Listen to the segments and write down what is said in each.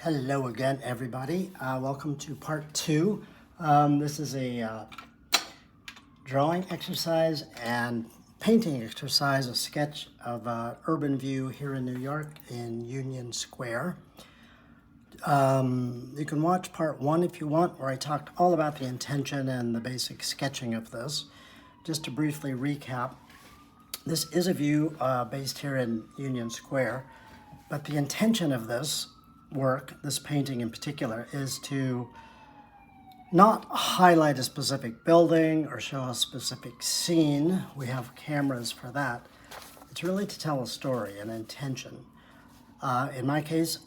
Hello again, everybody. Welcome to part two. This is a drawing exercise and painting exercise, a sketch of an urban view here in New York in Union Square. You can watch part one if you want, where I talked all about the intention and the basic sketching of this. Just to briefly recap, this is a view based here in Union Square, but the intention of this work, this painting in particular, is to not highlight a specific building or show a specific scene. We have cameras for that. It's really to tell a story, an intention. In my case,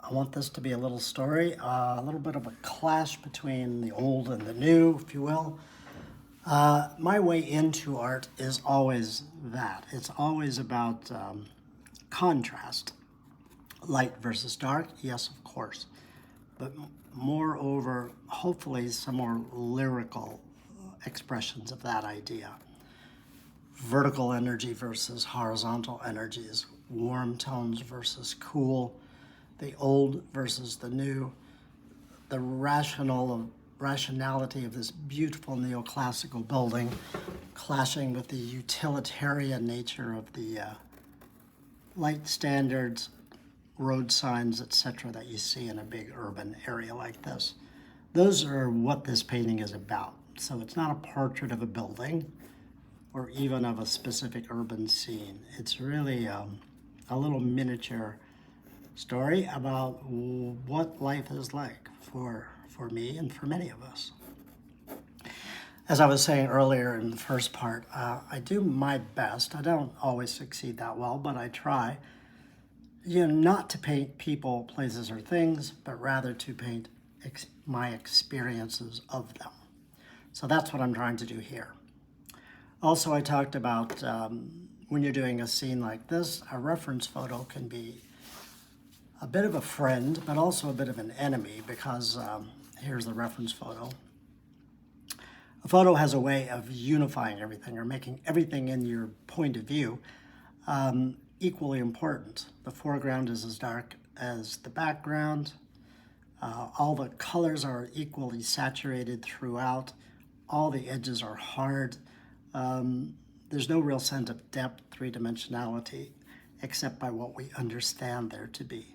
I want this to be a little story, a little bit of a clash between the old and the new, if you will. My way into art is always that. It's always about contrast. Light versus dark, yes, of course. But moreover, hopefully some more lyrical expressions of that idea. Vertical energy versus horizontal energies, warm tones versus cool, the old versus the new, the rationality of this beautiful neoclassical building clashing with the utilitarian nature of the light standards, road signs, etc., that you see in a big urban area like this. Those are what this painting is about. So it's not a portrait of a building or even of a specific urban scene. It's really a little miniature story about what life is like for me and for many of us. As I was saying earlier in the first part, I do my best. I don't always succeed that well, but I try. Not to paint people, places, or things, but rather to paint my experiences of them. So that's what I'm trying to do here. Also, I talked about when you're doing a scene like this, a reference photo can be a bit of a friend, but also a bit of an enemy, because here's the reference photo. A photo has a way of unifying everything or making everything in your point of view equally important. The foreground is as dark as the background. All the colors are equally saturated throughout. All the edges are hard. There's no real sense of depth, three-dimensionality, except by what we understand there to be.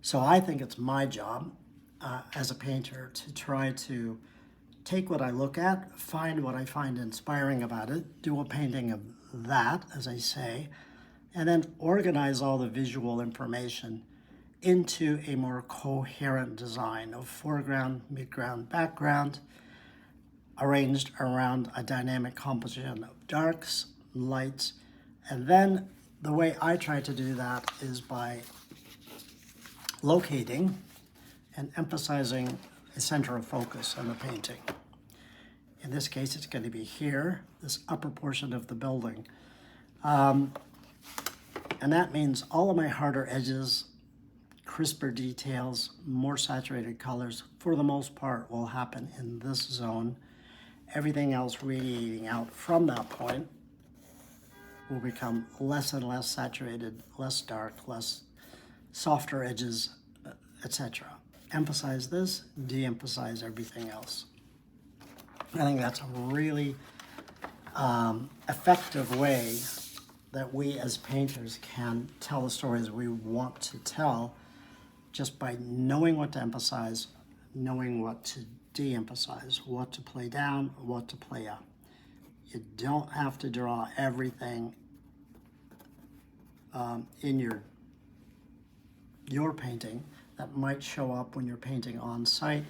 So I think it's my job as a painter to try to take what I look at, find what I find inspiring about it, do a painting of that, as I say, and then organize all the visual information into a more coherent design of foreground, midground, background, arranged around a dynamic composition of darks, lights, and then the way I try to do that is by locating and emphasizing a center of focus in the painting. In this case, it's going to be here, this upper portion of the building. And that means all of my harder edges, crisper details, more saturated colors, for the most part, will happen in this zone. Everything else radiating out from that point will become less and less saturated, less dark, less softer edges, etc. Emphasize this, de-emphasize everything else. I think that's a really effective way that we as painters can tell the stories we want to tell just by knowing what to emphasize, knowing what to de-emphasize, what to play down, what to play up. You don't have to draw everything in your painting that might show up when you're painting on site,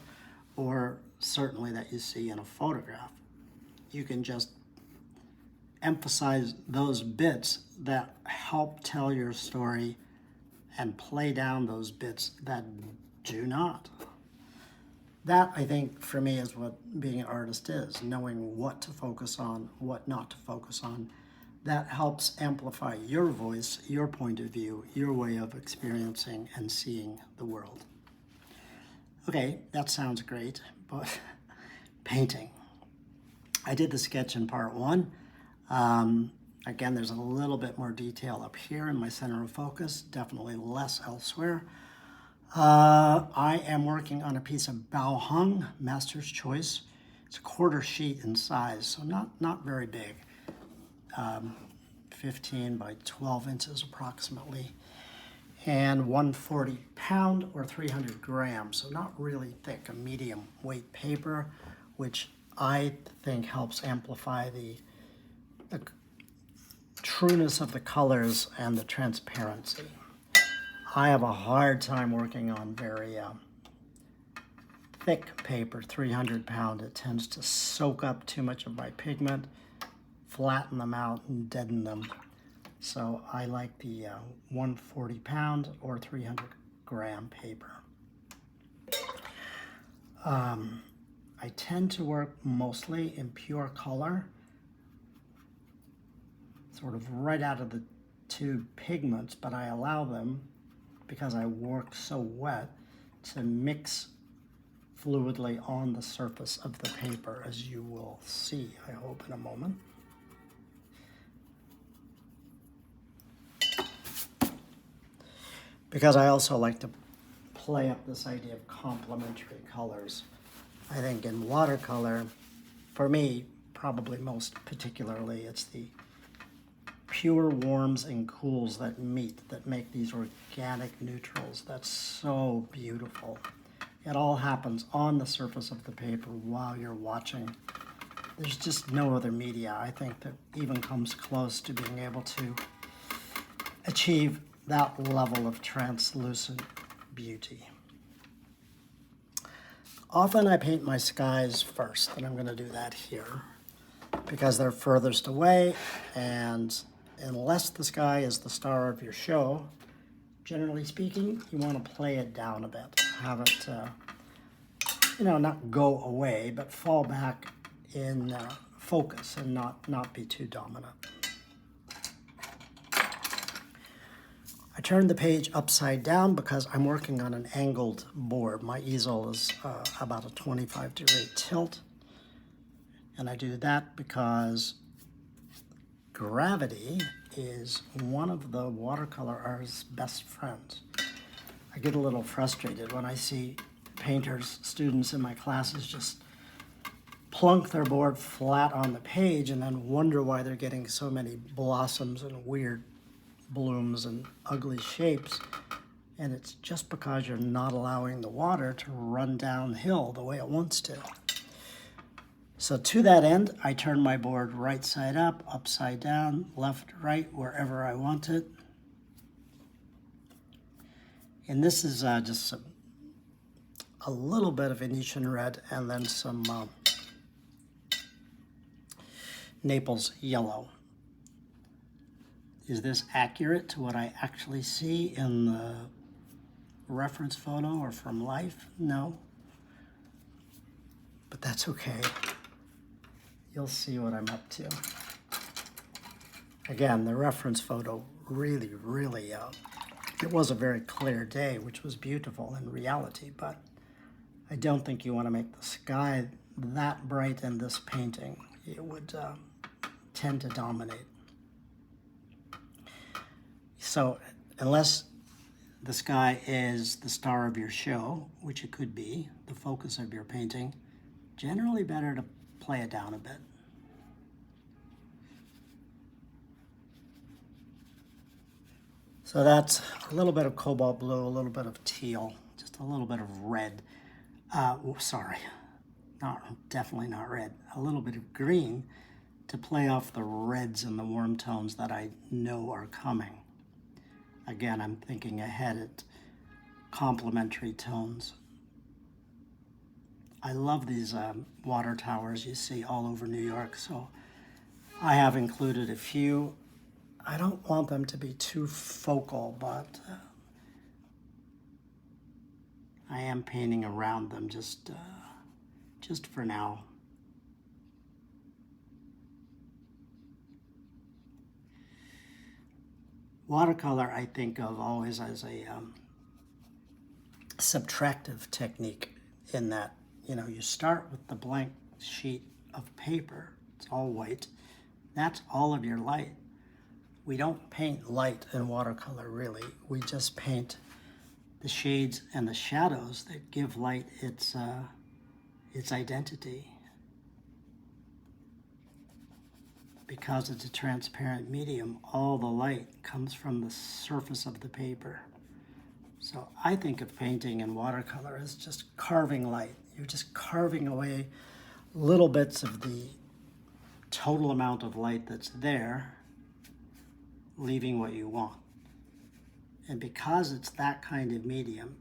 or certainly that you see in a photograph. You can just emphasize those bits that help tell your story and play down those bits that do not. That, I think, for me is what being an artist is, knowing what to focus on, what not to focus on. That helps amplify your voice, your point of view, your way of experiencing and seeing the world. Okay, that sounds great, but painting. I did the sketch in part one. Again, there's a little bit more detail up here in my center of focus, definitely less elsewhere. I am working on a piece of Baohong Master's Choice. It's a quarter sheet in size, so not very big. 15 by 12 inches approximately. And 140 pound or 300 grams, so not really thick, a medium weight paper, which I think helps amplify the trueness of the colors and the transparency. I have a hard time working on very thick paper, 300 pound. It tends to soak up too much of my pigment, flatten them out, and deaden them. So I like the 140 pound or 300 gram paper. I tend to work mostly in pure color, sort of right out of the tube pigments, but I allow them, because I work so wet, to mix fluidly on the surface of the paper, as you will see, I hope, in a moment. Because I also like to play up this idea of complementary colors. I think in watercolor, for me, probably most particularly, it's the pure warms and cools that meet, that make these organic neutrals. That's so beautiful. It all happens on the surface of the paper while you're watching. There's just no other media, I think, that even comes close to being able to achieve that level of translucent beauty. Often I paint my skies first, and I'm going to do that here because they're furthest away, and unless the sky is the star of your show, generally speaking, you want to play it down a bit. Have it, not go away, but fall back in focus and not be too dominant. I turned the page upside down because I'm working on an angled board. My easel is about a 25-degree tilt. And I do that because gravity is one of the watercolor artist's best friends. I get a little frustrated when I see painters, students in my classes just plunk their board flat on the page and then wonder why they're getting so many blossoms and weird blooms and ugly shapes. And it's just because you're not allowing the water to run downhill the way it wants to. So to that end, I turn my board right side up, upside down, left, right, wherever I want it. And this is just a little bit of Venetian red and then some Naples yellow. Is this accurate to what I actually see in the reference photo or from life? No. But that's okay. You'll see what I'm up to. Again, the reference photo really, it was a very clear day, which was beautiful in reality, but I don't think you want to make the sky that bright in this painting. It would tend to dominate. So unless the sky is the star of your show, which it could be, the focus of your painting, generally better to play it down a bit. So that's a little bit of cobalt blue, a little bit of teal, just a little bit of red. Definitely not red. A little bit of green to play off the reds and the warm tones that I know are coming. Again, I'm thinking ahead at complementary tones. I love these water towers you see all over New York, so I have included a few. I don't want them to be too focal, but I am painting around them just for now. Watercolor I think of always as a subtractive technique, in that, you start with the blank sheet of paper. It's all white. That's all of your light. We don't paint light in watercolor, really. We just paint the shades and the shadows that give light its identity. Because it's a transparent medium, all the light comes from the surface of the paper. So I think of painting in watercolor as just carving light. You're just carving away little bits of the total amount of light that's there, leaving what you want. And because it's that kind of medium,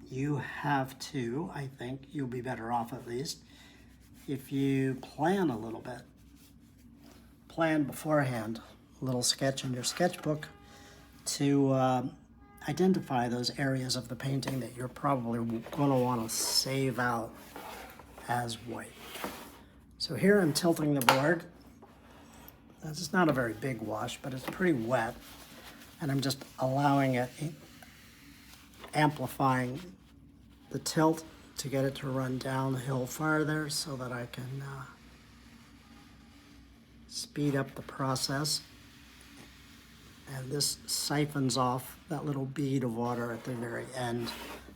you have to, I think, you'll be better off at least, if you plan a little bit. Plan beforehand, a little sketch in your sketchbook to identify those areas of the painting that you're probably going to want to save out as white. So here I'm tilting the board. This is not a very big wash, but it's pretty wet. And I'm just allowing it, amplifying the tilt to get it to run downhill farther so that I can speed up the process. And this siphons off that little bead of water at the very end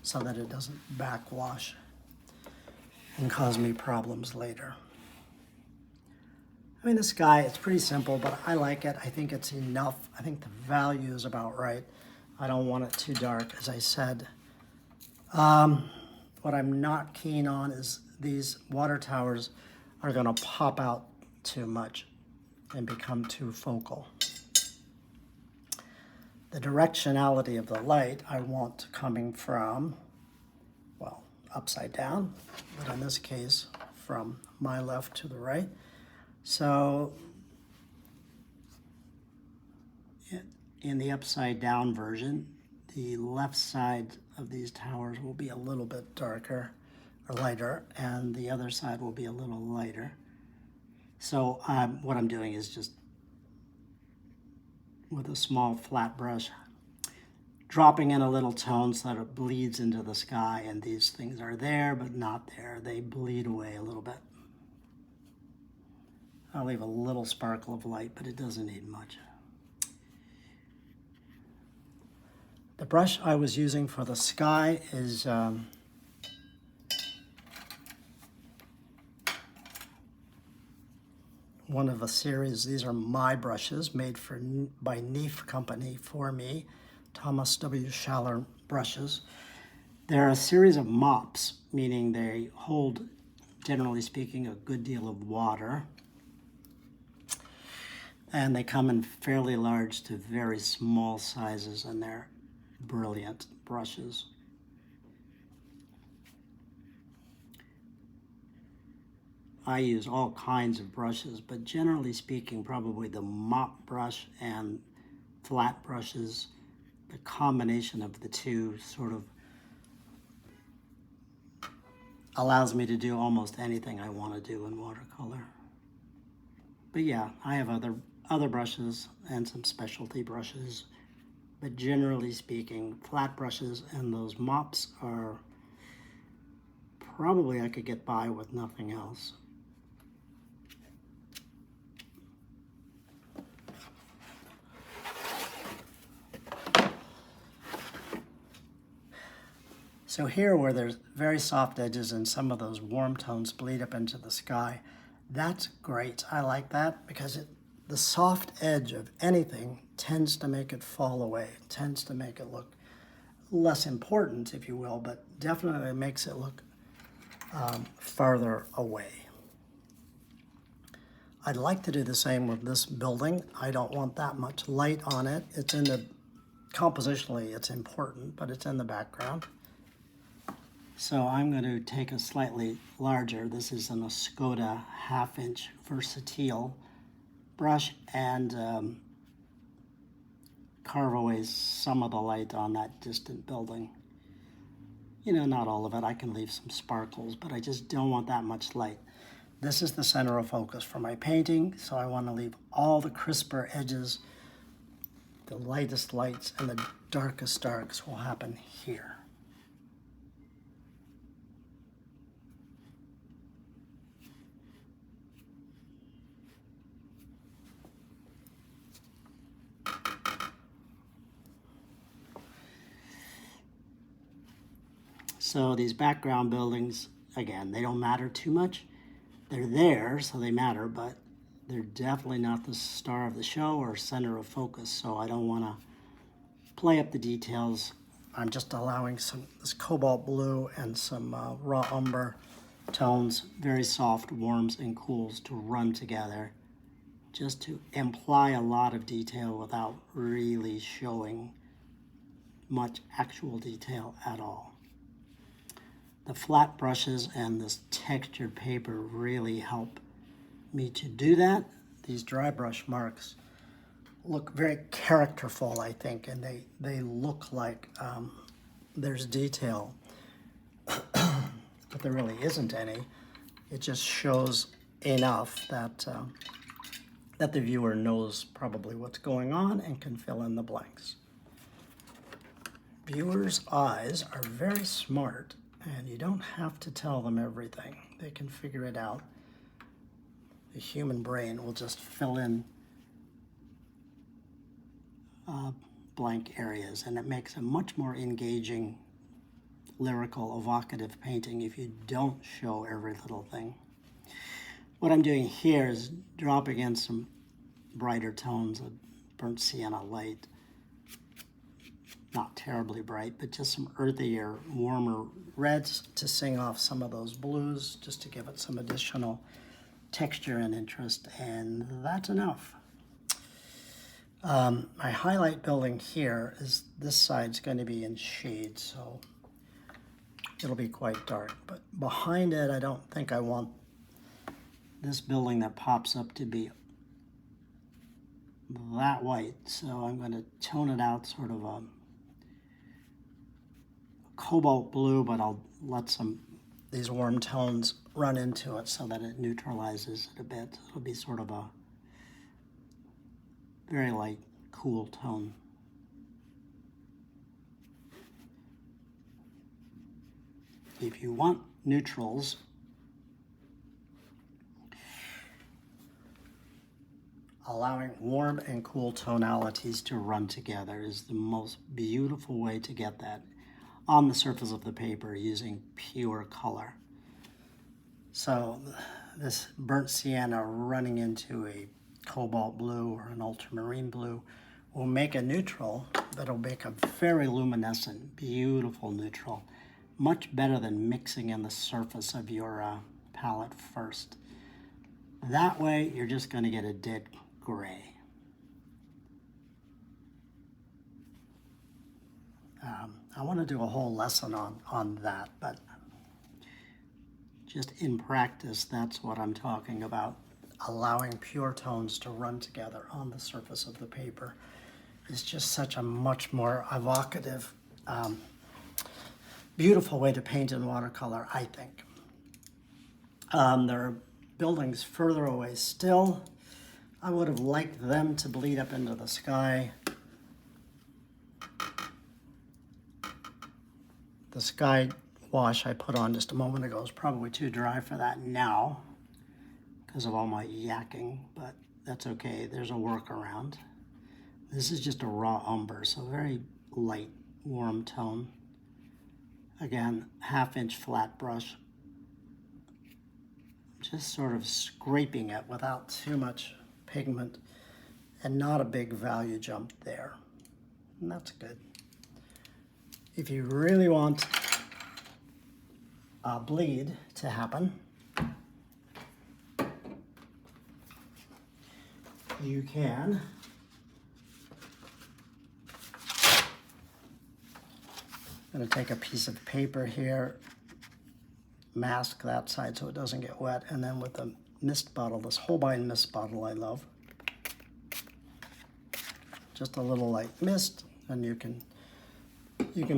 so that it doesn't backwash and cause me problems later. I mean, the sky, it's pretty simple, but I like it. I think it's enough. I think the value is about right. I don't want it too dark, as I said. What I'm not keen on is these water towers are going to pop out too much and become too focal. The directionality of the light I want coming from, well, upside down, but in this case, from my left to the right. So in the upside down version, the left side of these towers will be a little bit darker or lighter, and the other side will be a little lighter. So what I'm doing is just with a small flat brush, dropping in a little tone so that it bleeds into the sky, and these things are there but not there. They bleed away a little bit. I'll leave a little sparkle of light, but it doesn't need much. The brush I was using for the sky is one of a series. These are my brushes made by Neef company for me, Thomas W. Schaller brushes. They're a series of mops, meaning they hold, generally speaking, a good deal of water. And they come in fairly large to very small sizes, and they're brilliant brushes. I use all kinds of brushes, but generally speaking, probably the mop brush and flat brushes, the combination of the two sort of allows me to do almost anything I want to do in watercolor. But yeah, I have other brushes and some specialty brushes, but generally speaking, flat brushes and those mops are probably I could get by with nothing else. So here where there's very soft edges and some of those warm tones bleed up into the sky, that's great. I like that because the soft edge of anything tends to make it fall away. It tends to make it look less important, if you will, but definitely makes it look farther away. I'd like to do the same with this building. I don't want that much light on it. It's in the, compositionally it's important, but it's in the background. So I'm going to take a slightly larger, this is an Escoda 1/2-inch versatile brush, and carve away some of the light on that distant building. You know, not all of it. I can leave some sparkles, but I just don't want that much light. This is the center of focus for my painting, so I want to leave all the crisper edges. The lightest lights and the darkest darks will happen here. So these background buildings, again, they don't matter too much. They're there, so they matter, but they're definitely not the star of the show or center of focus, so I don't want to play up the details. I'm just allowing this cobalt blue and some raw umber tones, very soft warms and cools, to run together, just to imply a lot of detail without really showing much actual detail at all. The flat brushes and this textured paper really help me to do that. These dry brush marks look very characterful, I think, and they look like there's detail, but there really isn't any. It just shows enough that that the viewer knows probably what's going on and can fill in the blanks. Viewers' eyes are very smart, and you don't have to tell them everything. They can figure it out. The human brain will just fill in blank areas, and it makes a much more engaging, lyrical, evocative painting if you don't show every little thing. What I'm doing here is dropping in some brighter tones of burnt sienna light. Not terribly bright, but just some earthier, warmer reds to sing off some of those blues, just to give it some additional texture and interest, and that's enough. My highlight building here is this side's going to be in shade, so it'll be quite dark. But behind it, I don't think I want this building that pops up to be that white, so I'm going to tone it out sort of a cobalt blue, but I'll let these warm tones run into it so that it neutralizes it a bit. It'll be sort of a very light, cool tone. If you want neutrals, allowing warm and cool tonalities to run together is the most beautiful way to get that on the surface of the paper using pure color. So this burnt sienna running into a cobalt blue or an ultramarine blue will make a neutral that'll make a very luminescent, beautiful neutral, much better than mixing in the surface of your palette first. That way, you're just going to get a dead gray. I want to do a whole lesson on that, but just in practice, that's what I'm talking about. Allowing pure tones to run together on the surface of the paper is just such a much more evocative, beautiful way to paint in watercolor, I think. There are buildings further away still. I would have liked them to bleed up into the sky. The sky wash I put on just a moment ago is probably too dry for that now because of all my yakking, but that's okay. There's a workaround. This is just a raw umber, so very light, warm tone. Again, 1/2-inch flat brush. Just sort of scraping it without too much pigment and not a big value jump there. And that's good. If you really want a bleed to happen, you can I'm going to take a piece of paper here, mask that side so it doesn't get wet, and then with the mist bottle, this Holbein mist bottle I love, just a little light mist, and you can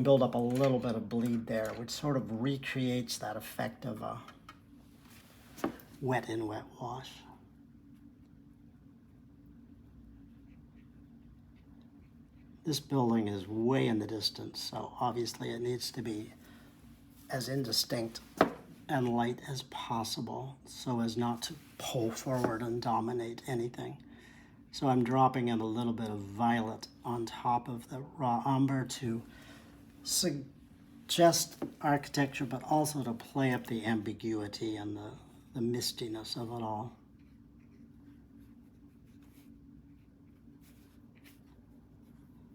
build up a little bit of bleed there, which sort of recreates that effect of a wet in wet wash. This building is way in the distance, so obviously it needs to be as indistinct and light as possible so as not to pull forward and dominate anything. So I'm dropping in a little bit of violet on top of the raw umber to just architecture, but also to play up the ambiguity and the mistiness of it all.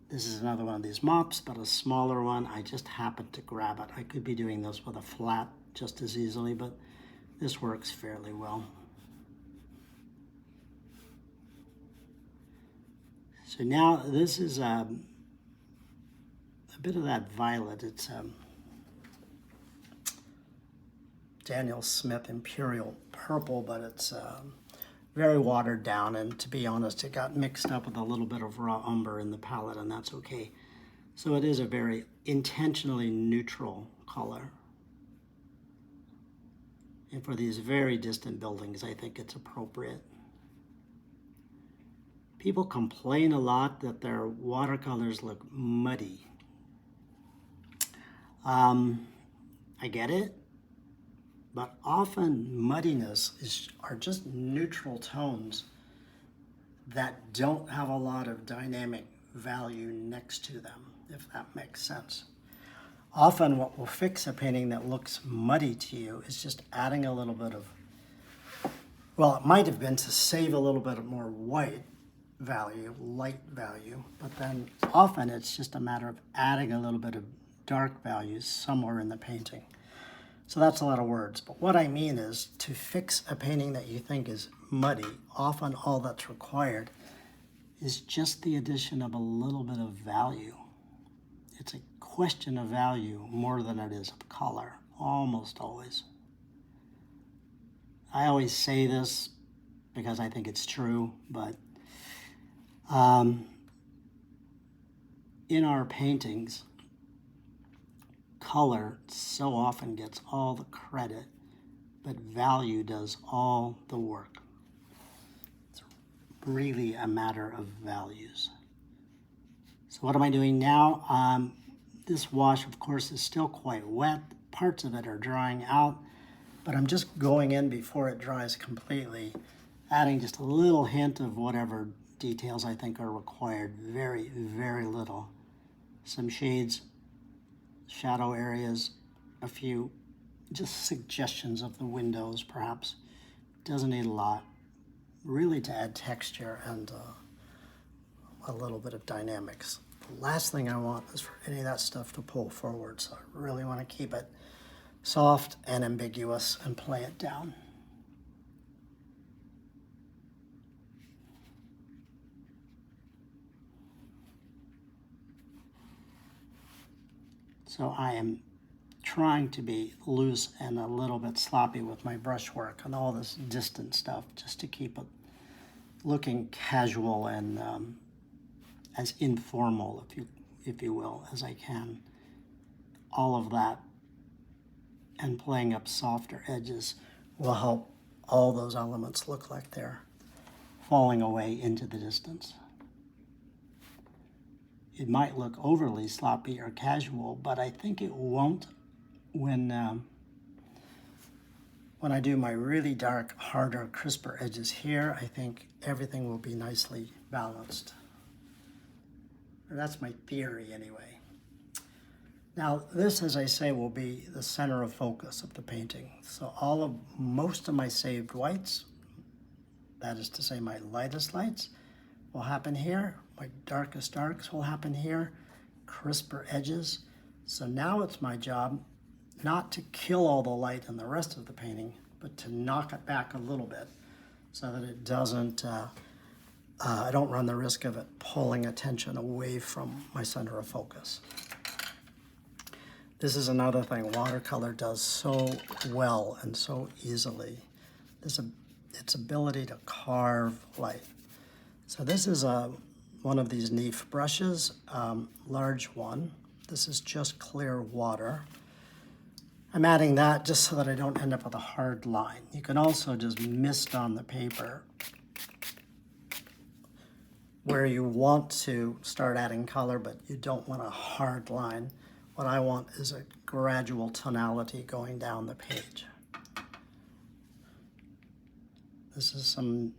This is another one of these mops, but a smaller one. I just happened to grab it. I could be doing this with a flat just as easily, but this works fairly well. So now this is a bit of that violet. It's Daniel Smith Imperial Purple, but it's very watered down, and to be honest, it got mixed up with a little bit of raw umber in the palette, and that's okay. So it is a very intentionally neutral color. And for these very distant buildings, I think it's appropriate. People complain a lot that their watercolors look muddy. I get it, but often muddiness are just neutral tones that don't have a lot of dynamic value next to them, if that makes sense. Often what will fix a painting that looks muddy to you is just adding a little bit of, well, it might have been to save a little bit of more white value, light value, but then often it's just a matter of adding a little bit of dark values somewhere in the painting. So that's a lot of words, but what I mean is to fix a painting that you think is muddy, often all that's required is just the addition of a little bit of value. It's a question of value more than it is of color, almost always. I always say this because I think it's true, but in our paintings, color so often gets all the credit, but value does all the work. It's really a matter of values. So what am I doing now? This wash, of course, is still quite wet. Parts of it are drying out, but I'm just going in before it dries completely, adding just a little hint of whatever details I think are required. Very, very little. Some shades, shadow areas, a few just suggestions of the windows perhaps. Doesn't need a lot, really, to add texture and a little bit of dynamics. The last thing I want is for any of that stuff to pull forward, so I really want to keep it soft and ambiguous and play it down. So I am trying to be loose and a little bit sloppy with my brushwork and all this distant stuff, just to keep it looking casual and as informal, if you will, as I can. All of that and playing up softer edges will help all those elements look like they're falling away into the distance. It might look overly sloppy or casual, but I think it won't when I do my really dark, harder, crisper edges here. I think everything will be nicely balanced. That's my theory anyway. Now this, as I say, will be the center of focus of the painting. So most of my saved whites, that is to say my lightest lights, will happen here. My darkest darks will happen here. Crisper edges. So now it's my job not to kill all the light in the rest of the painting, but to knock it back a little bit so that it doesn't, I don't run the risk of it pulling attention away from my center of focus. This is another thing watercolor does so well and so easily. Its ability to carve light. So this is one of these Neef brushes, large one. This is just clear water. I'm adding that just so that I don't end up with a hard line. You can also just mist on the paper where you want to start adding color, but you don't want a hard line. What I want is a gradual tonality going down the page. This is some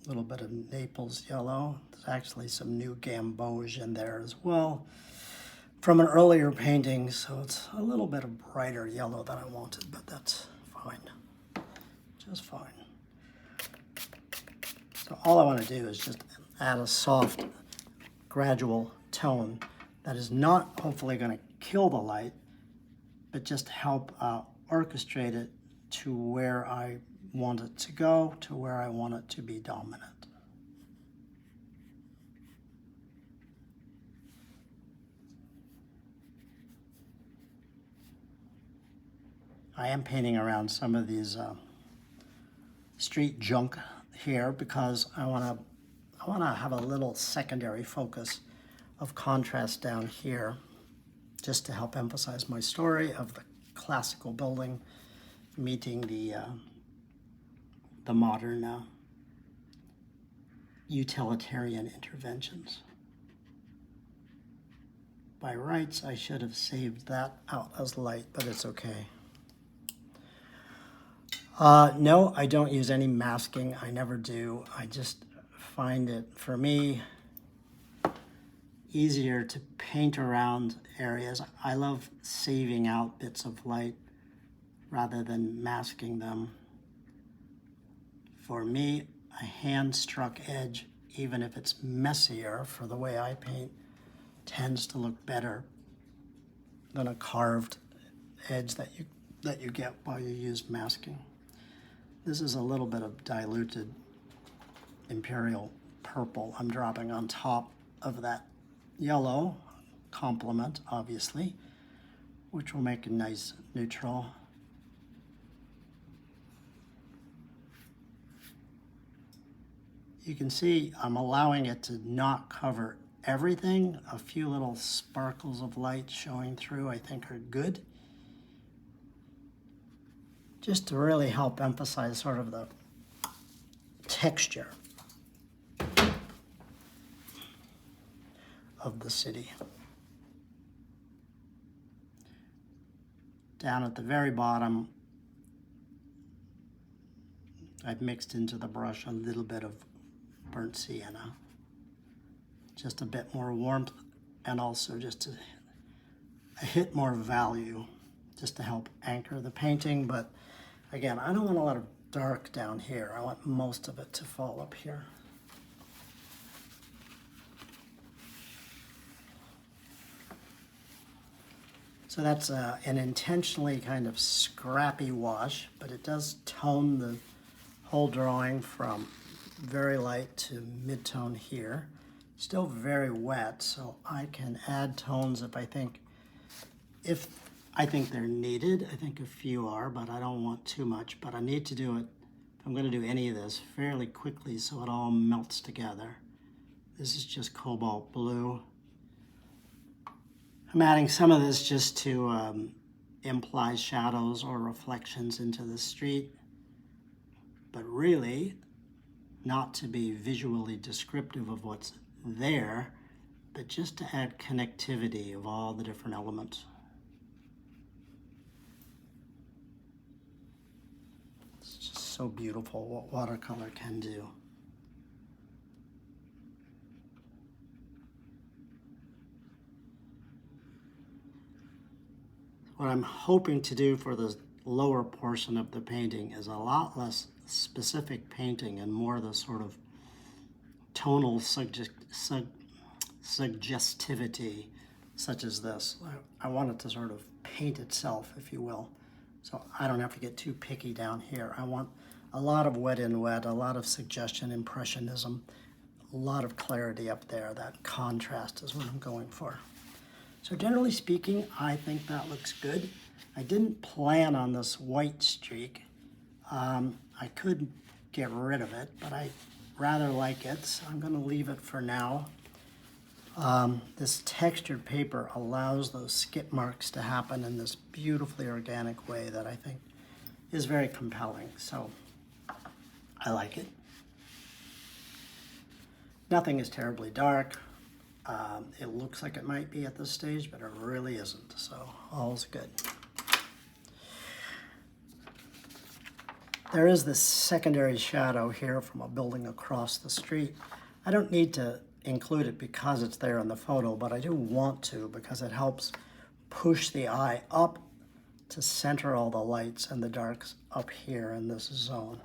little bit of Naples yellow. There's actually some new gamboge in there as well. from an earlier painting, so it's a little bit of brighter yellow than I wanted, but that's fine, just fine. So all I want to do is just add a soft, gradual tone that is not hopefully going to kill the light, but just help orchestrate it to where I want it to go, to where I want it to be dominant. I am painting around some of these street junk here because I want to have a little secondary focus of contrast down here, just to help emphasize my story of the classical building meeting the modern utilitarian interventions. By rights, I should have saved that out as light, but it's okay. No, I don't use any masking. I never do. I just find it, for me, easier to paint around areas. I love saving out bits of light rather than masking them. For me, a hand-struck edge, even if it's messier for the way I paint, tends to look better than a carved edge that you get while you use masking. This is a little bit of diluted imperial purple I'm dropping on top of that yellow complement, obviously, which will make a nice neutral. You can see I'm allowing it to not cover everything. A few little sparkles of light showing through I think are good, just to really help emphasize sort of the texture of the city. Down at the very bottom, I've mixed into the brush a little bit of burnt sienna, just a bit more warmth, and also just a hit more value, just to help anchor the painting. But again, I don't want a lot of dark down here. I want most of it to fall up here. So that's an intentionally kind of scrappy wash, but it does tone the whole drawing from very light to mid-tone here. Still very wet, so I can add tones if I think they're needed. I think a few are, but I don't want too much. But I need to do it, if I'm going to do any of this, fairly quickly so it all melts together. This is just cobalt blue. I'm adding some of this just to imply shadows or reflections into the street, but really not to be visually descriptive of what's there, but just to add connectivity of all the different elements. It's just so beautiful what watercolor can do. What I'm hoping to do for the lower portion of the painting is a lot less specific painting and more the sort of tonal suggestivity, such as this. I want it to sort of paint itself, if you will. So I don't have to get too picky down here. I want a lot of wet in wet, a lot of suggestion, impressionism, a lot of clarity up there. That contrast is what I'm going for. So generally speaking, I think that looks good. I didn't plan on this white streak. I could get rid of it, but I rather like it, so I'm going to leave it for now. This textured paper allows those skip marks to happen in this beautifully organic way that I think is very compelling, so I like it. Nothing is terribly dark. It looks like it might be at this stage, but it really isn't, so all's good. There is this secondary shadow here from a building across the street. I don't need to include it because it's there in the photo, but I do want to because it helps push the eye up to center all the lights and the darks up here in this zone.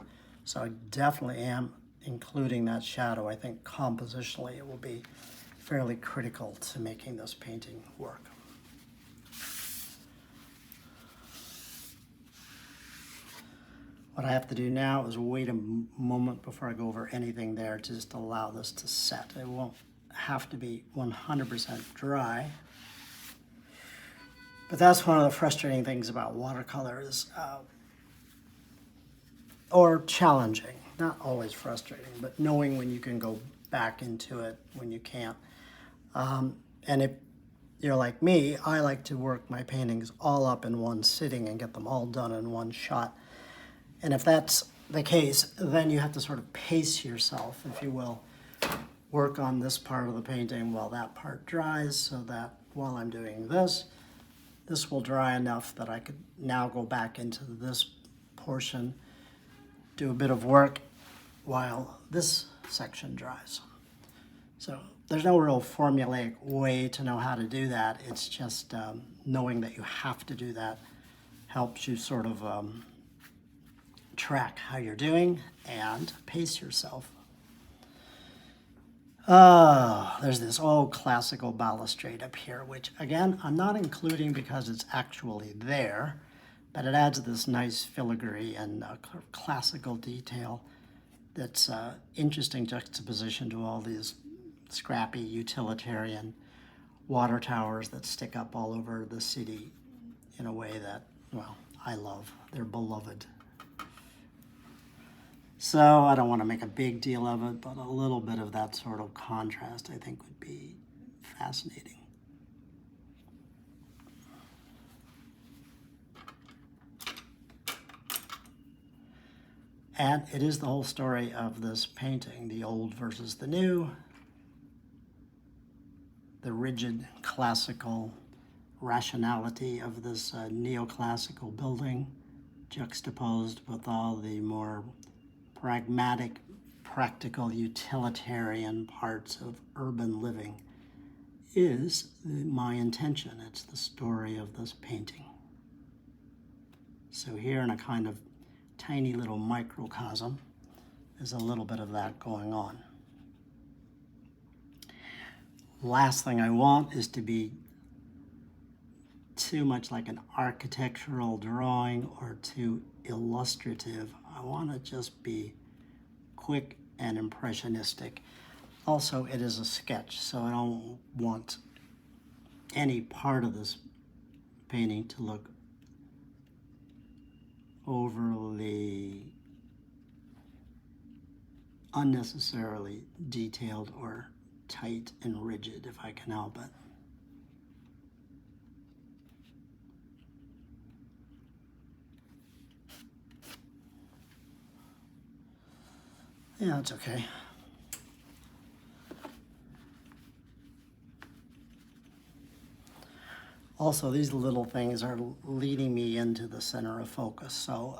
So I definitely am including that shadow. I think compositionally it will be fairly critical to making this painting work. What I have to do now is wait a moment before I go over anything there to just allow this to set. It won't have to be 100% dry. But that's one of the frustrating things about watercolors, or challenging, not always frustrating, but knowing when you can go back into it, when you can't. And if you're like me, I like to work my paintings all up in one sitting and get them all done in one shot. And if that's the case, then you have to sort of pace yourself, if you will. Work on this part of the painting while that part dries, so that while I'm doing this, this will dry enough that I could now go back into this portion, do a bit of work while this section dries. So there's no real formulaic way to know how to do that. It's just knowing that you have to do that helps you sort of track how you're doing and pace yourself. There's this old classical balustrade up here, which again, I'm not including because it's actually there, but it adds this nice filigree and classical detail that's interesting juxtaposition to all these scrappy utilitarian water towers that stick up all over the city in a way that, well, I love. They're beloved. So I don't want to make a big deal of it, but a little bit of that sort of contrast I think would be fascinating. And it is the whole story of this painting, the old versus the new, the rigid classical rationality of this neoclassical building juxtaposed with all the more pragmatic, practical, utilitarian parts of urban living is my intention. It's the story of this painting. So here in a kind of tiny little microcosm is a little bit of that going on. Last thing I want is to be too much like an architectural drawing or too illustrative. I want to just be quick and impressionistic. Also, it is a sketch, so I don't want any part of this painting to look overly unnecessarily detailed or tight and rigid if I can help it. Yeah, it's okay. Also, these little things are leading me into the center of focus. So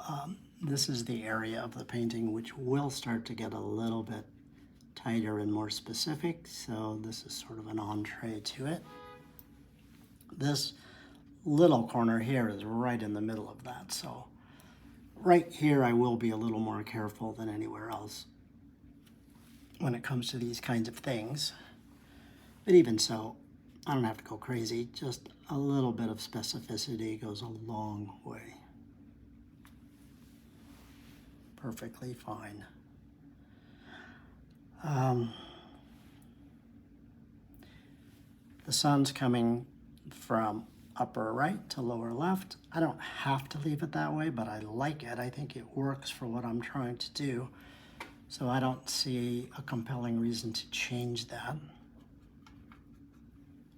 this is the area of the painting which will start to get a little bit tighter and more specific. So this is sort of an entree to it. This little corner here is right in the middle of that. So right here, I will be a little more careful than anywhere else when it comes to these kinds of things. But even so, I don't have to go crazy. Just a little bit of specificity goes a long way. Perfectly fine. The sun's coming from upper right to lower left. I don't have to leave it that way, but I like it. I think it works for what I'm trying to do. So I don't see a compelling reason to change that.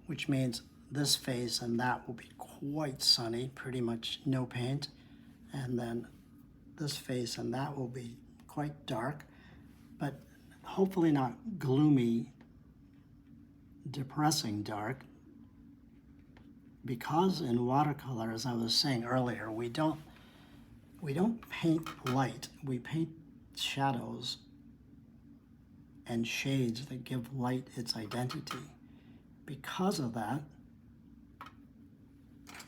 Which means this face and that will be quite sunny, pretty much no paint. And then this face and that will be quite dark, but hopefully not gloomy, depressing dark. Because in watercolor, as I was saying earlier, we don't paint light, we paint shadows and shades that give light its identity. Because of that,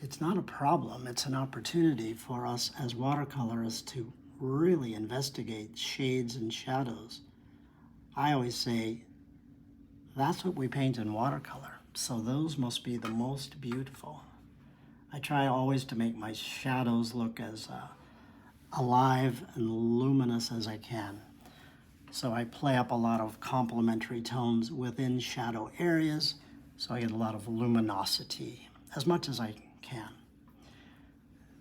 it's not a problem, it's an opportunity for us as watercolorists to really investigate shades and shadows. I always say, that's what we paint in watercolor, so those must be the most beautiful. I try always to make my shadows look as alive and luminous as I can. So I play up a lot of complementary tones within shadow areas, so I get a lot of luminosity, as much as I can.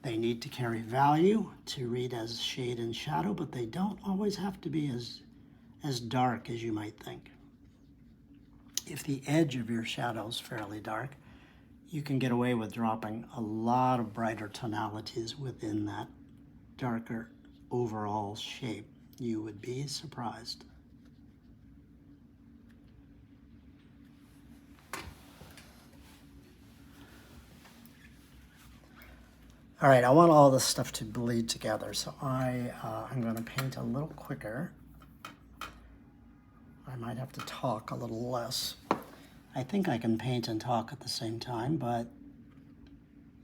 They need to carry value to read as shade and shadow, but they don't always have to be as dark as you might think. If the edge of your shadow is fairly dark, you can get away with dropping a lot of brighter tonalities within that darker overall shape. You would be surprised. All right, I want all this stuff to bleed together, so I'm going to paint a little quicker. I might have to talk a little less. I think I can paint and talk at the same time, but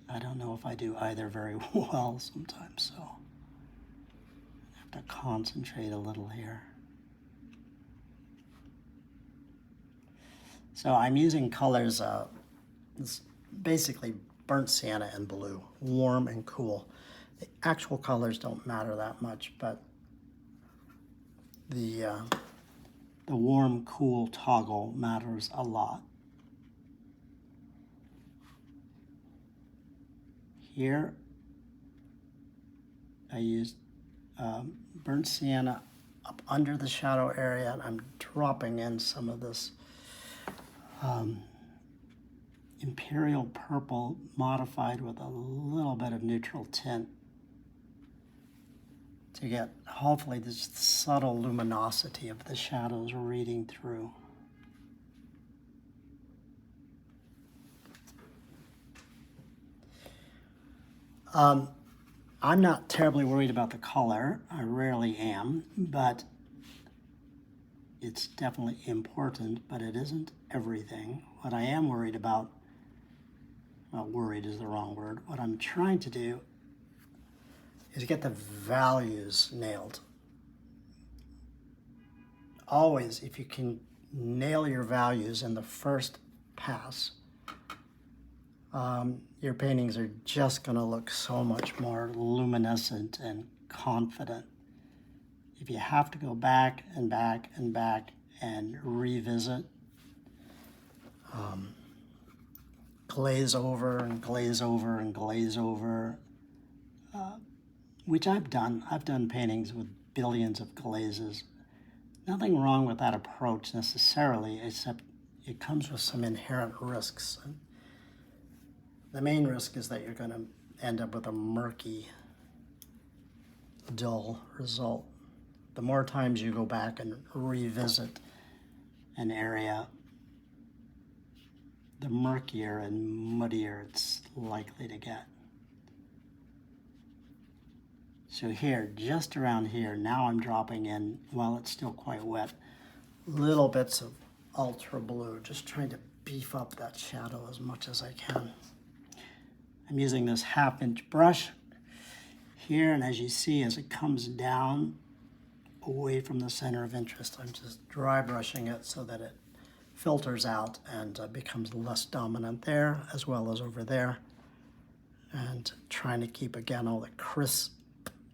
I don't know if I do either very well sometimes, so I have to concentrate a little here. So I'm using colors, basically burnt sienna and blue, warm and cool. The actual colors don't matter that much, but the warm, cool toggle matters a lot. Here, I used burnt sienna up under the shadow area, and I'm dropping in some of this imperial purple modified with a little bit of neutral tint to get, hopefully, this subtle luminosity of the shadows reading through. I'm not terribly worried about the color. I rarely am, but it's definitely important, but it isn't everything. What I am worried about, well, worried is the wrong word. What I'm trying to do is get the values nailed. Always, if you can nail your values in the first pass, your paintings are just going to look so much more luminescent and confident. If you have to go back and back and back and revisit, glaze over and glaze over and glaze over, which I've done. I've done paintings with billions of glazes. Nothing wrong with that approach necessarily, except it comes with some inherent risks. And the main risk is that you're going to end up with a murky, dull result. The more times you go back and revisit an area, the murkier and muddier it's likely to get. So here, just around here, now I'm dropping in, while it's still quite wet, little bits of ultra blue, just trying to beef up that shadow as much as I can. I'm using this 1/2-inch brush here, and as you see, as it comes down away from the center of interest, I'm just dry brushing it so that it filters out and becomes less dominant there, as well as over there, and trying to keep, again, all the crisp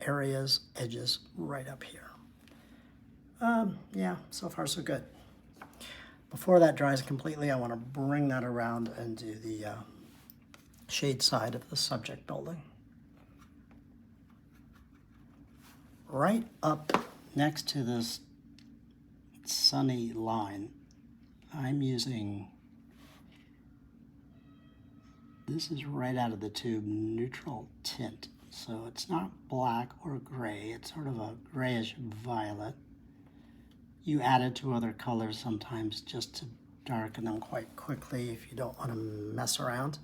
areas, edges right up here. Yeah, so far so good. Before that dries completely, I want to bring that around and do the shade side of the subject building. Right up next to this sunny line, I'm using, this is right out of the tube, neutral tint. So it's not black or gray, it's sort of a grayish violet. You add it to other colors sometimes just to darken them quite quickly if you don't want to mess around.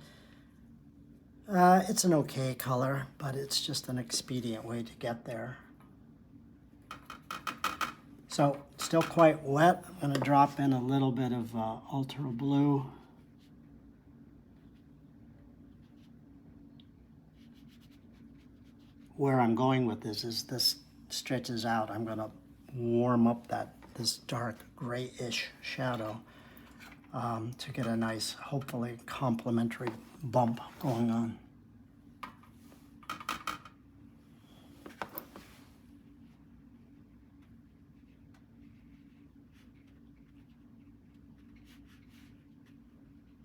It's an okay color, but it's just an expedient way to get there. So still quite wet. I'm going to drop in a little bit of ultra blue. Where I'm going with this is this stretches out. I'm going to warm up this dark grayish shadow to get a nice, hopefully complementary bump going on.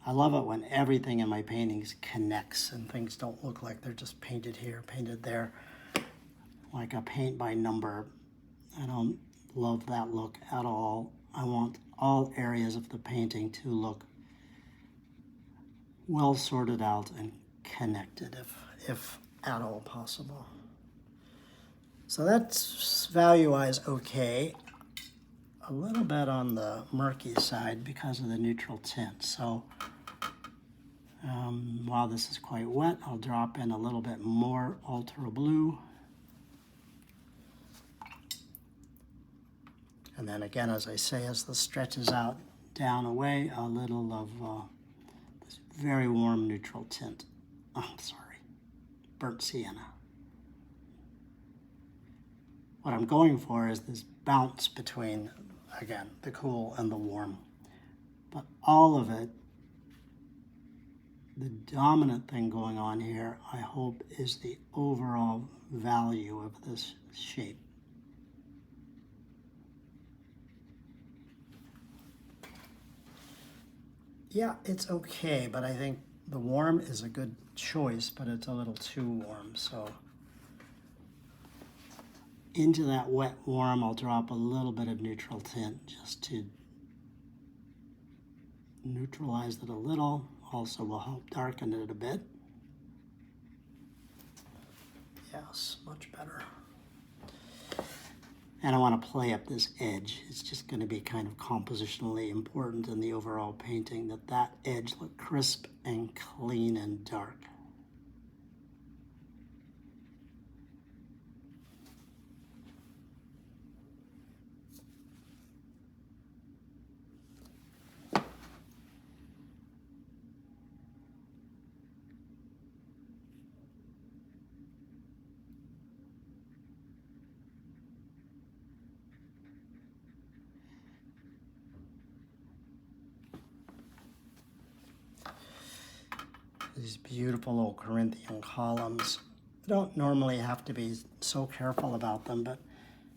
I love it when everything in my paintings connects and things don't look like they're just painted here, painted there, like a paint by number. I don't love that look at all. I want all areas of the painting to look well sorted out and connected, if at all possible. So that's value-wise okay. A little bit on the murky side because of the neutral tint. So while this is quite wet, I'll drop in a little bit more ultra blue. And then again, as I say, as this stretches out down away, a little of this very warm neutral tint. Oh, sorry, burnt sienna. What I'm going for is this bounce between, again, the cool and the warm. But all of it, the dominant thing going on here, I hope, is the overall value of this shape. Yeah, it's okay, but I think the warm is a good choice, but it's a little too warm, so into that wet warm, I'll drop a little bit of neutral tint just to neutralize it a little. Also will help darken it a bit. Yes, much better. And I want to play up this edge. It's just going to be kind of compositionally important in the overall painting that that edge look crisp and clean and dark. These beautiful old Corinthian columns. I don't normally have to be so careful about them, but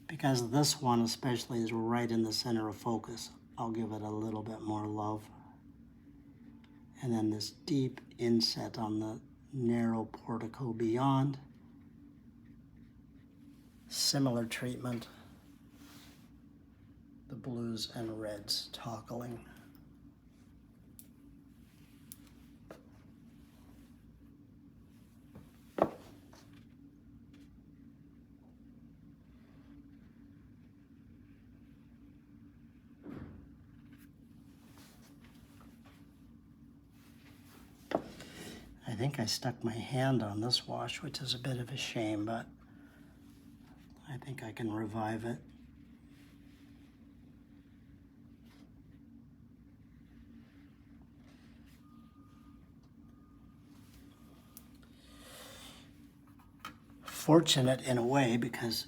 because this one especially is right in the center of focus, I'll give it a little bit more love. And then this deep inset on the narrow portico beyond. Similar treatment. The blues and reds toggling. I think I stuck my hand on this wash, which is a bit of a shame, but I think I can revive it. Fortunate in a way, because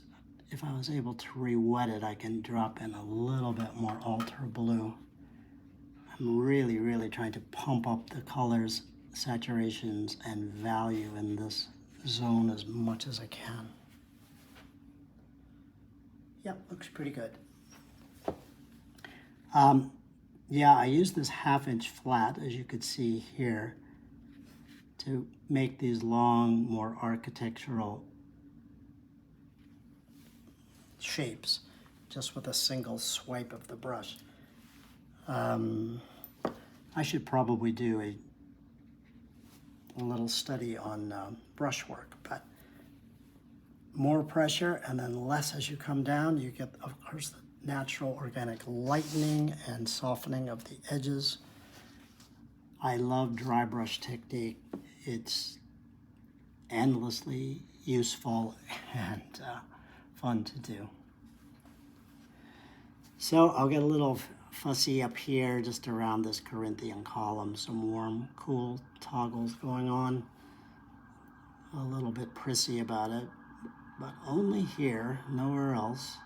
if I was able to re-wet it, I can drop in a little bit more ultra blue. I'm really, really trying to pump up the colors, saturations, and value in this zone as much as I can. Yep, looks pretty good. Yeah, I use this 1/2-inch flat, as you could see here, to make these long, more architectural shapes, just with a single swipe of the brush. I should probably do a little study on brushwork, but more pressure and then less as you come down. You get, of course, the natural organic lightening and softening of the edges. I love dry brush technique. It's endlessly useful and fun to do. So I'll get a little fussy up here just around this Corinthian column, some warm, cool toggles going on. A little bit prissy about it, but only here, nowhere else.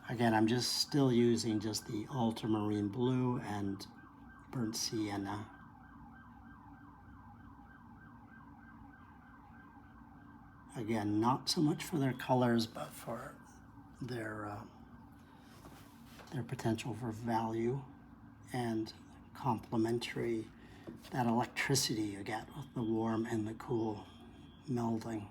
Again, I'm just still using just the ultramarine blue and burnt sienna. Again, not so much for their colors, but for their potential for value and complementary, that electricity you get with the warm and the cool melding.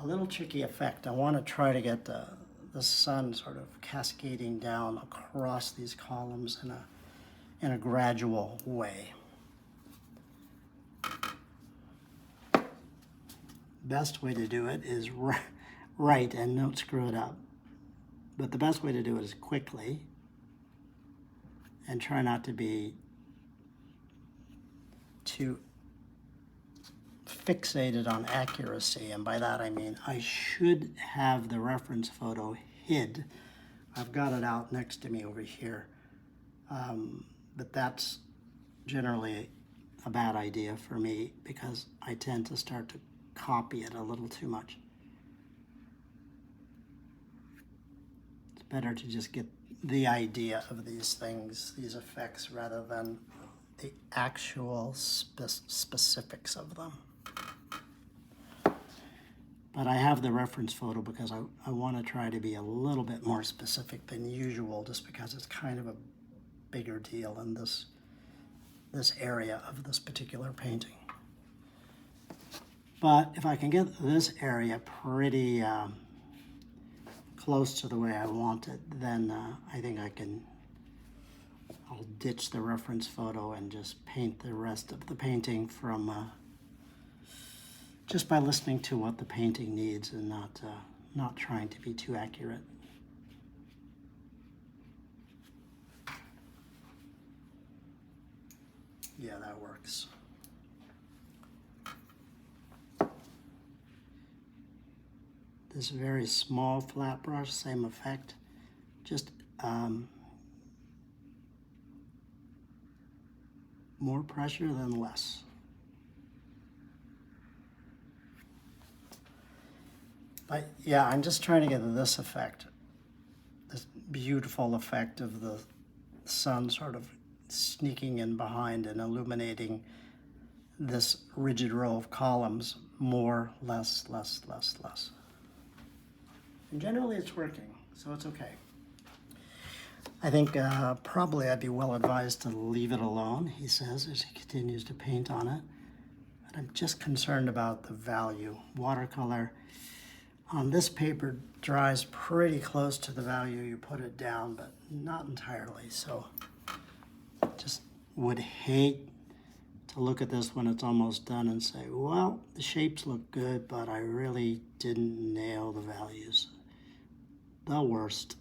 A little tricky effect. I want to try to get the sun sort of cascading down across these columns in a gradual way. Best way to do it is right and don't screw it up. But the best way to do it is quickly and try not to be too fixated on accuracy, and by that I mean I should have the reference photo hid. I've got it out next to me over here, but that's generally a bad idea for me because I tend to start to copy it a little too much. It's better to just get the idea of these things, these effects, rather than the actual specifics of them. But I have the reference photo because I want to try to be a little bit more specific than usual, just because it's kind of a bigger deal in this area of this particular painting. But if I can get this area pretty close to the way I want it, then I think I'll ditch the reference photo and just paint the rest of the painting from just by listening to what the painting needs and not trying to be too accurate. Yeah, that works. This very small flat brush, same effect, just more pressure than less. But yeah, I'm just trying to get this effect, this beautiful effect of the sun sort of sneaking in behind and illuminating this rigid row of columns. More, less, less, less, less. And generally it's working, so it's okay. I think probably I'd be well advised to leave it alone, he says, as he continues to paint on it. But I'm just concerned about the value. Watercolor on this paper dries pretty close to the value you put it down, but not entirely. So just would hate to look at this when it's almost done and say, well, the shapes look good, but I really didn't nail the values. The worst.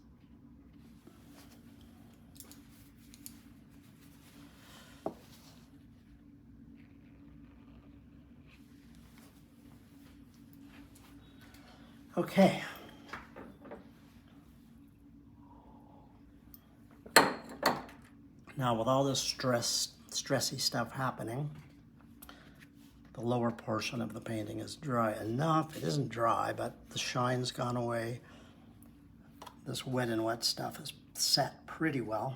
Okay. Now with all this stressy stuff happening, the lower portion of the painting is dry enough. It isn't dry, but the shine's gone away. This wet and wet stuff is set pretty well.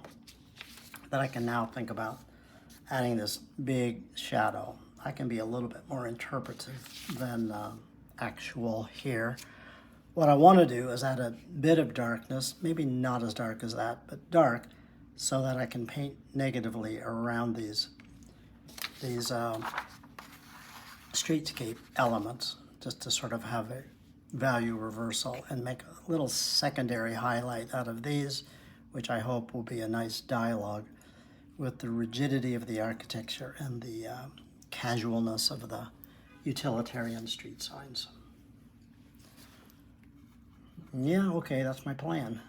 That I can now think about adding this big shadow. I can be a little bit more interpretive than actual here. What I want to do is add a bit of darkness, maybe not as dark as that, but dark, so that I can paint negatively around these streetscape elements, just to sort of have a value reversal and make a little secondary highlight out of these, which I hope will be a nice dialogue with the rigidity of the architecture and the casualness of the utilitarian street signs. Yeah, okay, that's my plan.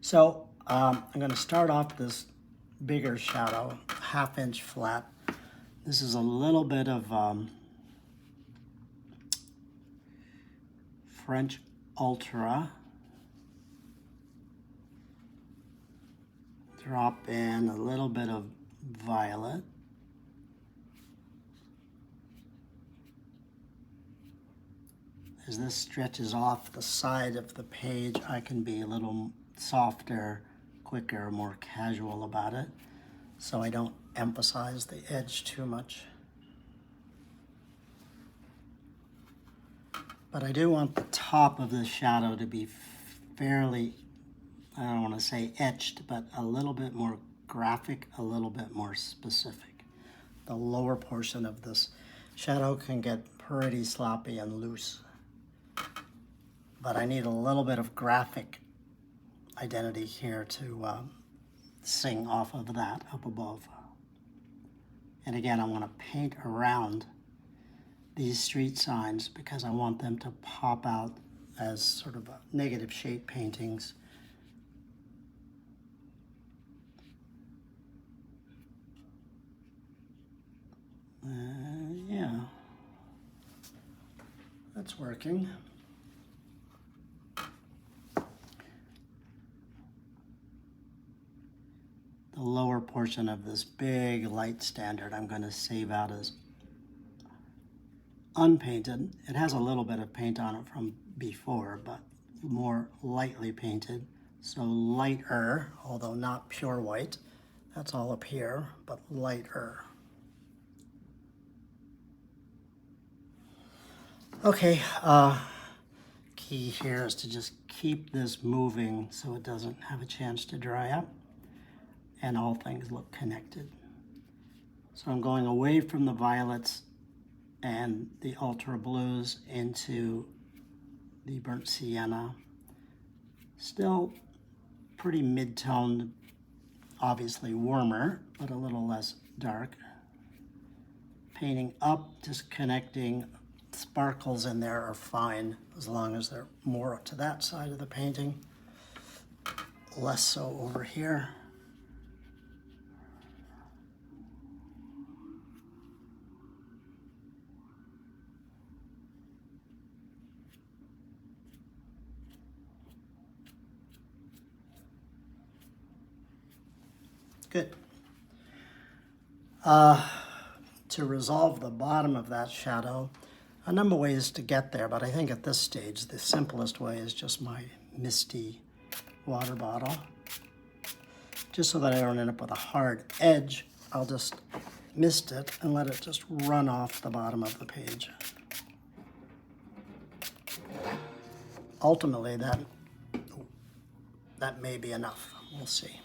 So I'm going to start off this bigger shadow, 1/2 inch flat. This is a little bit of French Ultra. Drop in a little bit of violet. As this stretches off the side of the page, I can be a little softer, quicker, more casual about it, so I don't emphasize the edge too much. But I do want the top of the shadow to be fairly, I don't want to say etched, but a little bit more graphic, a little bit more specific. The lower portion of this shadow can get pretty sloppy and loose, but I need a little bit of graphic identity here to sing off of that up above. And again, I want to paint around these street signs because I want them to pop out as sort of negative shade paintings. Yeah, that's working. The lower portion of this big light standard I'm going to save out as unpainted. It has a little bit of paint on it from before, but more lightly painted. So lighter, although not pure white. That's all up here, but lighter. Okay, key here is to just keep this moving so it doesn't have a chance to dry up and all things look connected. So I'm going away from the violets and the ultra blues into the burnt sienna. Still pretty mid-toned, obviously warmer, but a little less dark. Painting up, just connecting. Sparkles in there are fine as long as they're more to that side of the painting, less so over here. Good. To resolve the bottom of that shadow, a number of ways to get there, but I think at this stage the simplest way is just my misty water bottle. Just so that I don't end up with a hard edge, I'll just mist it and let it just run off the bottom of the page. Ultimately, that may be enough. We'll see.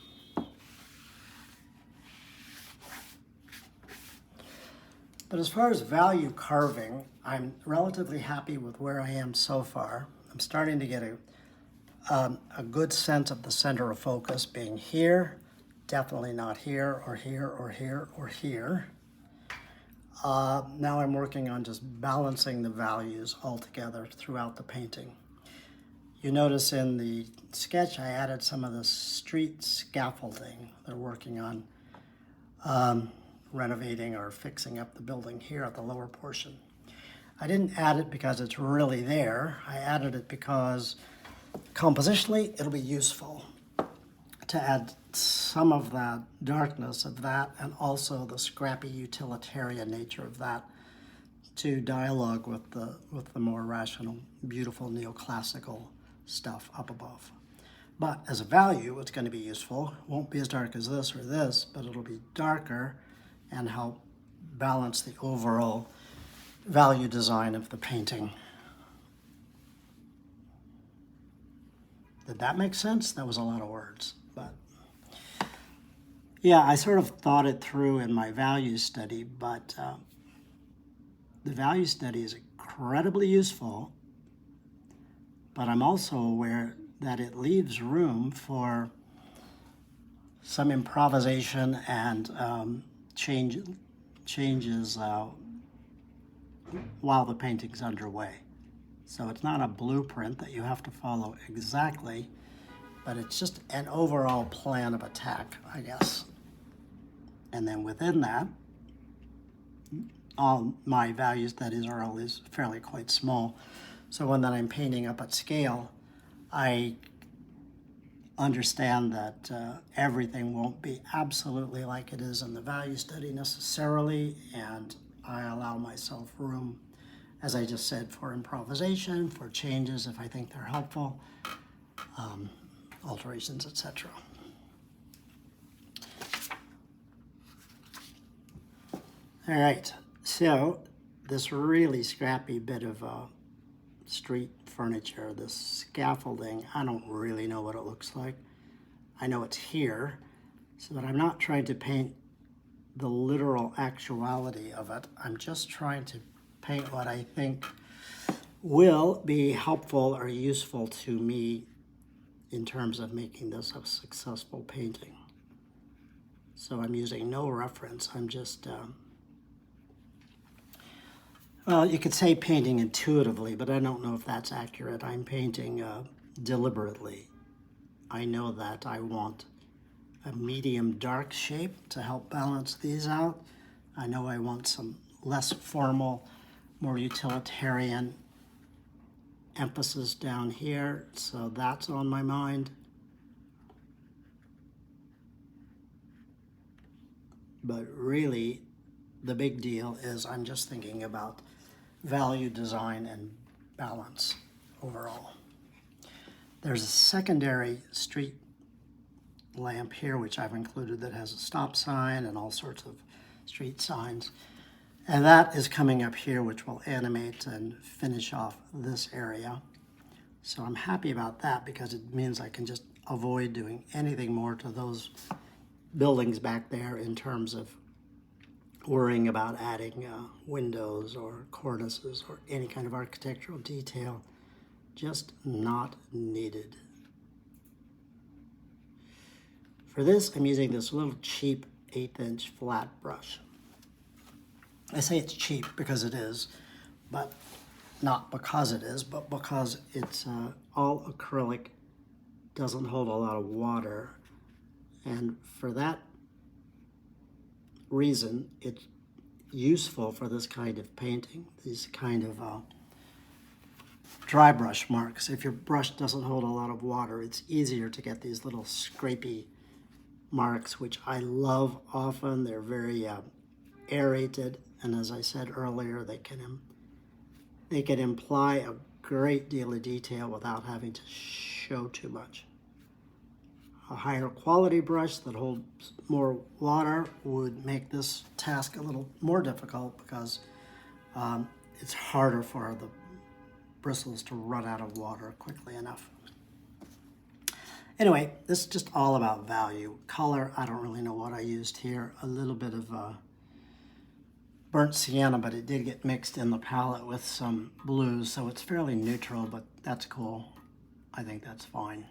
But as far as value carving, I'm relatively happy with where I am so far. I'm starting to get a good sense of the center of focus being here, definitely not here, or here, or here, or here. Now I'm working on just balancing the values all together throughout the painting. You notice in the sketch I added some of the street scaffolding they're working on. Renovating or fixing up the building here at the lower portion. I didn't add it because it's really there. I added it because compositionally it'll be useful to add some of that darkness of that and also the scrappy utilitarian nature of that to dialogue with the more rational, beautiful neoclassical stuff up above. But as a value, it's going to be useful. It won't be as dark as this or this, but it'll be darker and help balance the overall value design of the painting. Did that make sense? That was a lot of words, but yeah, I sort of thought it through in my value study, but the value study is incredibly useful, but I'm also aware that it leaves room for some improvisation and changes while the painting's underway. So it's not a blueprint that you have to follow exactly, but it's just an overall plan of attack, I guess. And then within that, all my values, that is, are always fairly quite small. So when I'm painting up at scale, I understand that everything won't be absolutely like it is in the value study necessarily, and I allow myself room, as I just said, for improvisation, for changes if I think they're helpful, alterations, etc. All right, so this really scrappy bit of street furniture, this scaffolding, I don't really know what it looks like. I know it's here, so that I'm not trying to paint the literal actuality of it. I'm just trying to paint what I think will be helpful or useful to me in terms of making this a successful painting. So I'm using no reference. I'm just, well, you could say painting intuitively, but I don't know if that's accurate. I'm painting deliberately. I know that I want a medium dark shape to help balance these out. I know I want some less formal, more utilitarian emphasis down here, so that's on my mind. But really, the big deal is I'm just thinking about value, design, and balance overall. There's a secondary street lamp here, which I've included, that has a stop sign and all sorts of street signs. And that is coming up here, which will animate and finish off this area. So I'm happy about that because it means I can just avoid doing anything more to those buildings back there in terms of worrying about adding windows or cornices or any kind of architectural detail. Just not needed. For this, I'm using this little cheap 1/8" flat brush. I say it's cheap because it is, but not because it is, but because it's all acrylic, doesn't hold a lot of water, and for that reason, it's useful for this kind of painting, these kind of dry brush marks. If your brush doesn't hold a lot of water, it's easier to get these little scrapey marks, which I love often. They're very aerated, and as I said earlier, they can imply a great deal of detail without having to show too much. A higher quality brush that holds more water would make this task a little more difficult because it's harder for the bristles to run out of water quickly enough. Anyway, this is just all about value. Color, I don't really know what I used here. A little bit of burnt sienna, but it did get mixed in the palette with some blues, so it's fairly neutral, but that's cool. I think that's fine.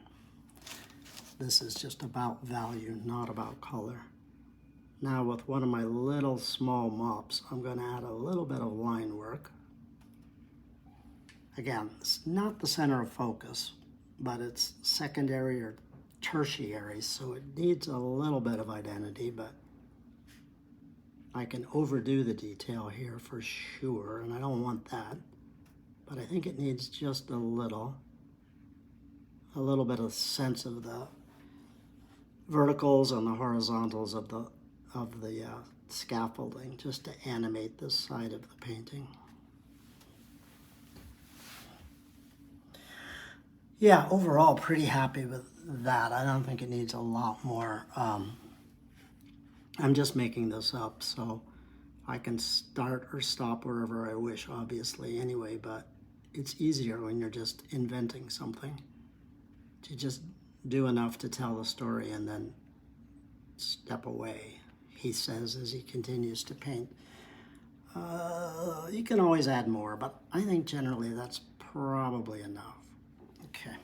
This is just about value, not about color. Now with one of my little small mops, I'm going to add a little bit of line work. Again, it's not the center of focus, but it's secondary or tertiary, so it needs a little bit of identity, but I can overdo the detail here for sure, and I don't want that. But I think it needs just a little bit of sense of the verticals and the horizontals of the scaffolding, just to animate this side of the painting. Yeah, overall pretty happy with that. I don't think it needs a lot more. I'm just making this up, so I can start or stop wherever I wish, obviously, anyway, but it's easier when you're just inventing something to just do enough to tell the story and then step away, he says as he continues to paint. You can always add more, but I think generally that's probably enough. Okay.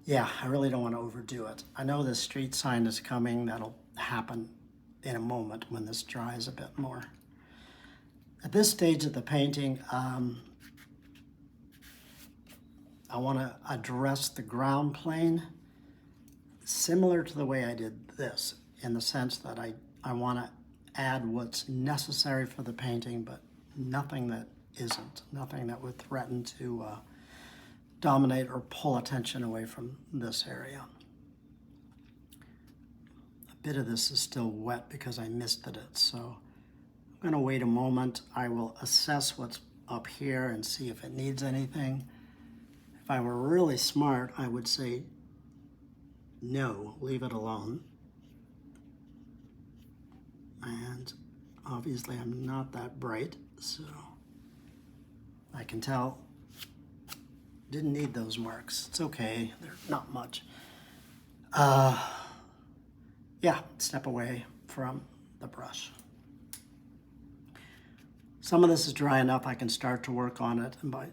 Yeah, I really don't want to overdo it. I know the street sign is coming. That'll happen in a moment when this dries a bit more. At this stage of the painting, I want to address the ground plane similar to the way I did this, in the sense that I want to add what's necessary for the painting, but nothing that isn't, nothing that would threaten to dominate or pull attention away from this area. A bit of this is still wet because I misted it, so I'm going to wait a moment. I will assess what's up here and see if it needs anything. If I were really smart, I would say no, leave it alone. And obviously I'm not that bright, so I can tell didn't need those marks. It's okay, they're not much. Yeah, step away from the brush. Some of this is dry enough I can start to work on it, and by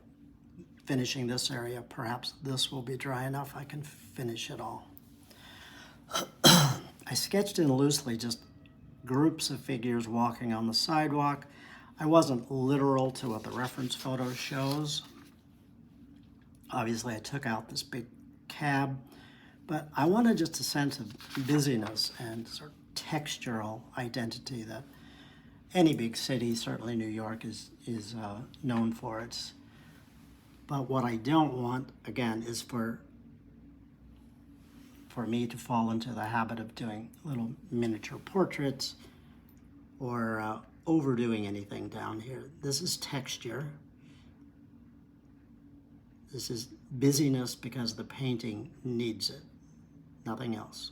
finishing this area, perhaps this will be dry enough I can finish it all. I sketched in loosely just groups of figures walking on the sidewalk. I wasn't literal to what the reference photo shows. Obviously I took out this big cab, but I wanted just a sense of busyness and sort of textural identity that any big city, certainly New York, is known for. But what I don't want, again, is for me to fall into the habit of doing little miniature portraits or overdoing anything down here. This is texture. This is busyness because the painting needs it, nothing else.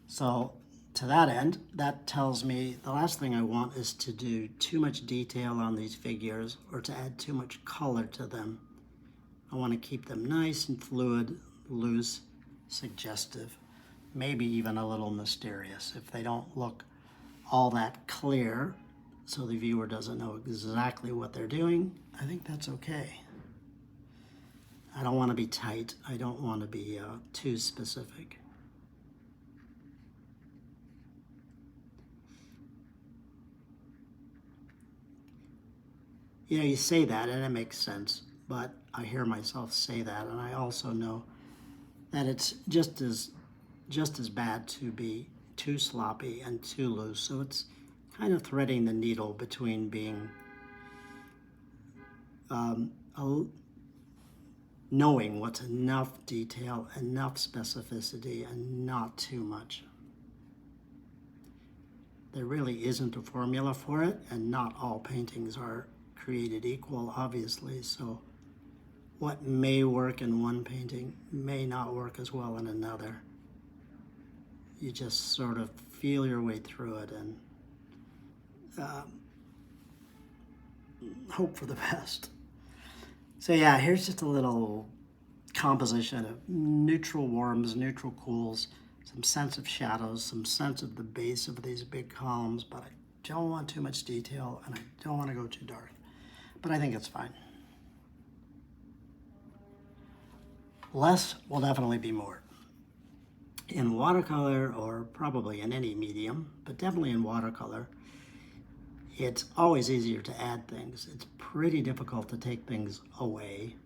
So to that end, that tells me the last thing I want is to do too much detail on these figures or to add too much color to them. I want to keep them nice and fluid, loose, suggestive, maybe even a little mysterious. If they don't look all that clear, so the viewer doesn't know exactly what they're doing, I think that's okay. I don't want to be tight. I don't want to be too specific. You know, you say that and it makes sense, but I hear myself say that, and I also know that it's just as bad to be too sloppy and too loose. So it's kind of threading the needle between being knowing what's enough detail, enough specificity, and not too much. There really isn't a formula for it, and not all paintings are created equal, obviously. So what may work in one painting may not work as well in another. You just sort of feel your way through it and hope for the best. So yeah, here's just a little composition of neutral warms, neutral cools, some sense of shadows, some sense of the base of these big columns, but I don't want too much detail and I don't want to go too dark. But I think it's fine. Less will definitely be more. In watercolor, or probably in any medium, but definitely in watercolor, it's always easier to add things. It's pretty difficult to take things away.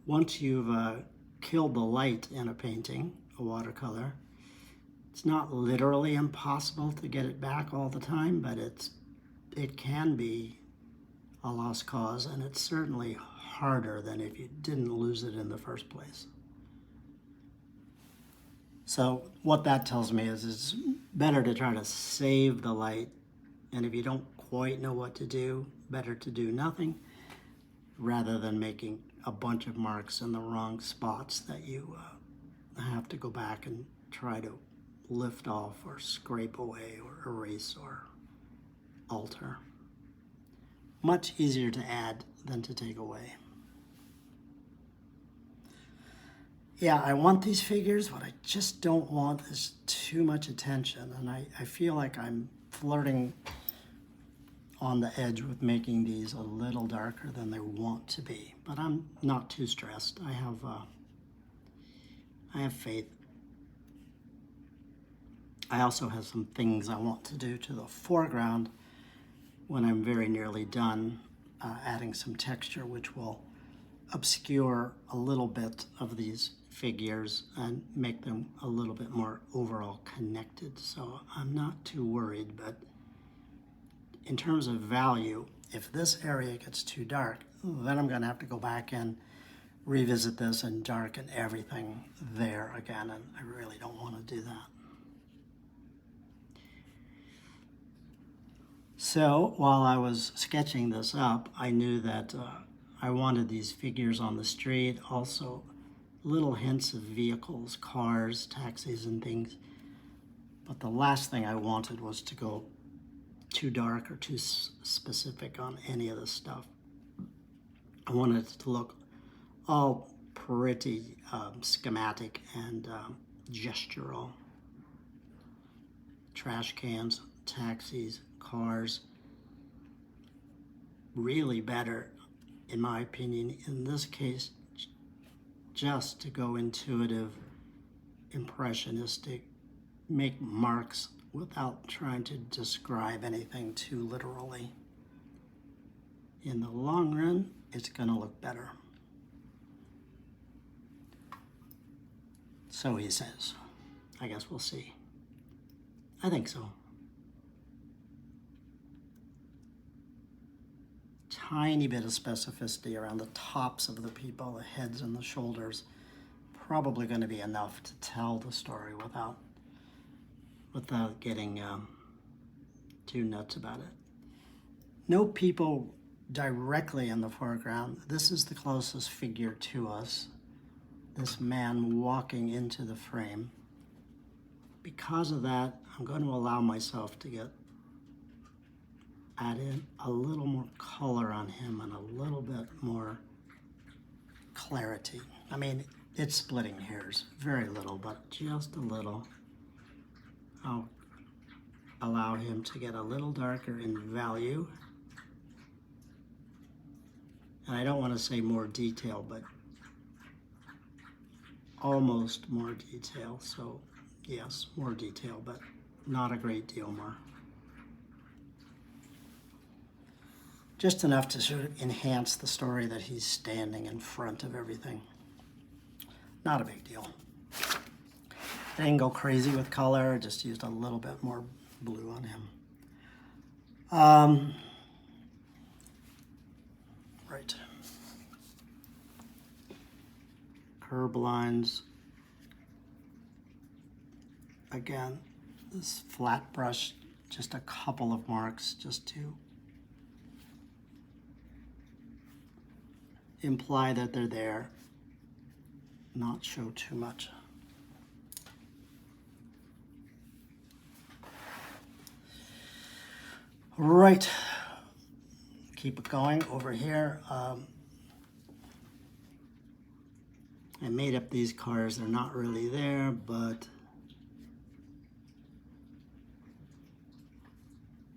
Once you've killed the light in a painting, a watercolor, it's not literally impossible to get it back all the time, but it can be a lost cause, and it's certainly harder than if you didn't lose it in the first place. So what that tells me is it's better to try to save the light, and if you don't quite know what to do, better to do nothing rather than making a bunch of marks in the wrong spots that you have to go back and try to lift off or scrape away or erase or alter. Much easier to add than to take away. Yeah, I want these figures. What I just don't want is too much attention. And I feel like I'm flirting on the edge with making these a little darker than they want to be. But I'm not too stressed. I have faith. I also have some things I want to do to the foreground when I'm very nearly done, adding some texture, which will obscure a little bit of these figures and make them a little bit more overall connected. So I'm not too worried, but in terms of value, if this area gets too dark, then I'm going to have to go back and revisit this and darken everything there again, and I really don't want to do that. So while I was sketching this up, I knew that I wanted these figures on the street, also little hints of vehicles, cars, taxis, and things. But the last thing I wanted was to go too dark or too specific on any of this stuff. I wanted it to look all pretty schematic and gestural. Trash cans, taxis, cars. Really better, in my opinion, in this case, just to go intuitive, impressionistic, make marks without trying to describe anything too literally. In the long run, it's going to look better. So he says. I guess we'll see. I think so. Tiny bit of specificity around the tops of the people, the heads and the shoulders. Probably going to be enough to tell the story without getting too nuts about it. No people directly in the foreground. This is the closest figure to us. This man walking into the frame. Because of that, I'm going to allow myself to add in a little more color on him and a little bit more clarity. I mean, it's splitting hairs, very little, but just a little. I'll allow him to get a little darker in value. And I don't want to say more detail, but almost more detail. So yes, more detail, but not a great deal more. Just enough to sort of enhance the story that he's standing in front of everything. Not a big deal. I didn't go crazy with color, just used a little bit more blue on him. Right. Curb lines. Again, this flat brush, just a couple of marks just to imply that they're there, not show too much. Right, keep it going over here. I made up these cars, they're not really there, but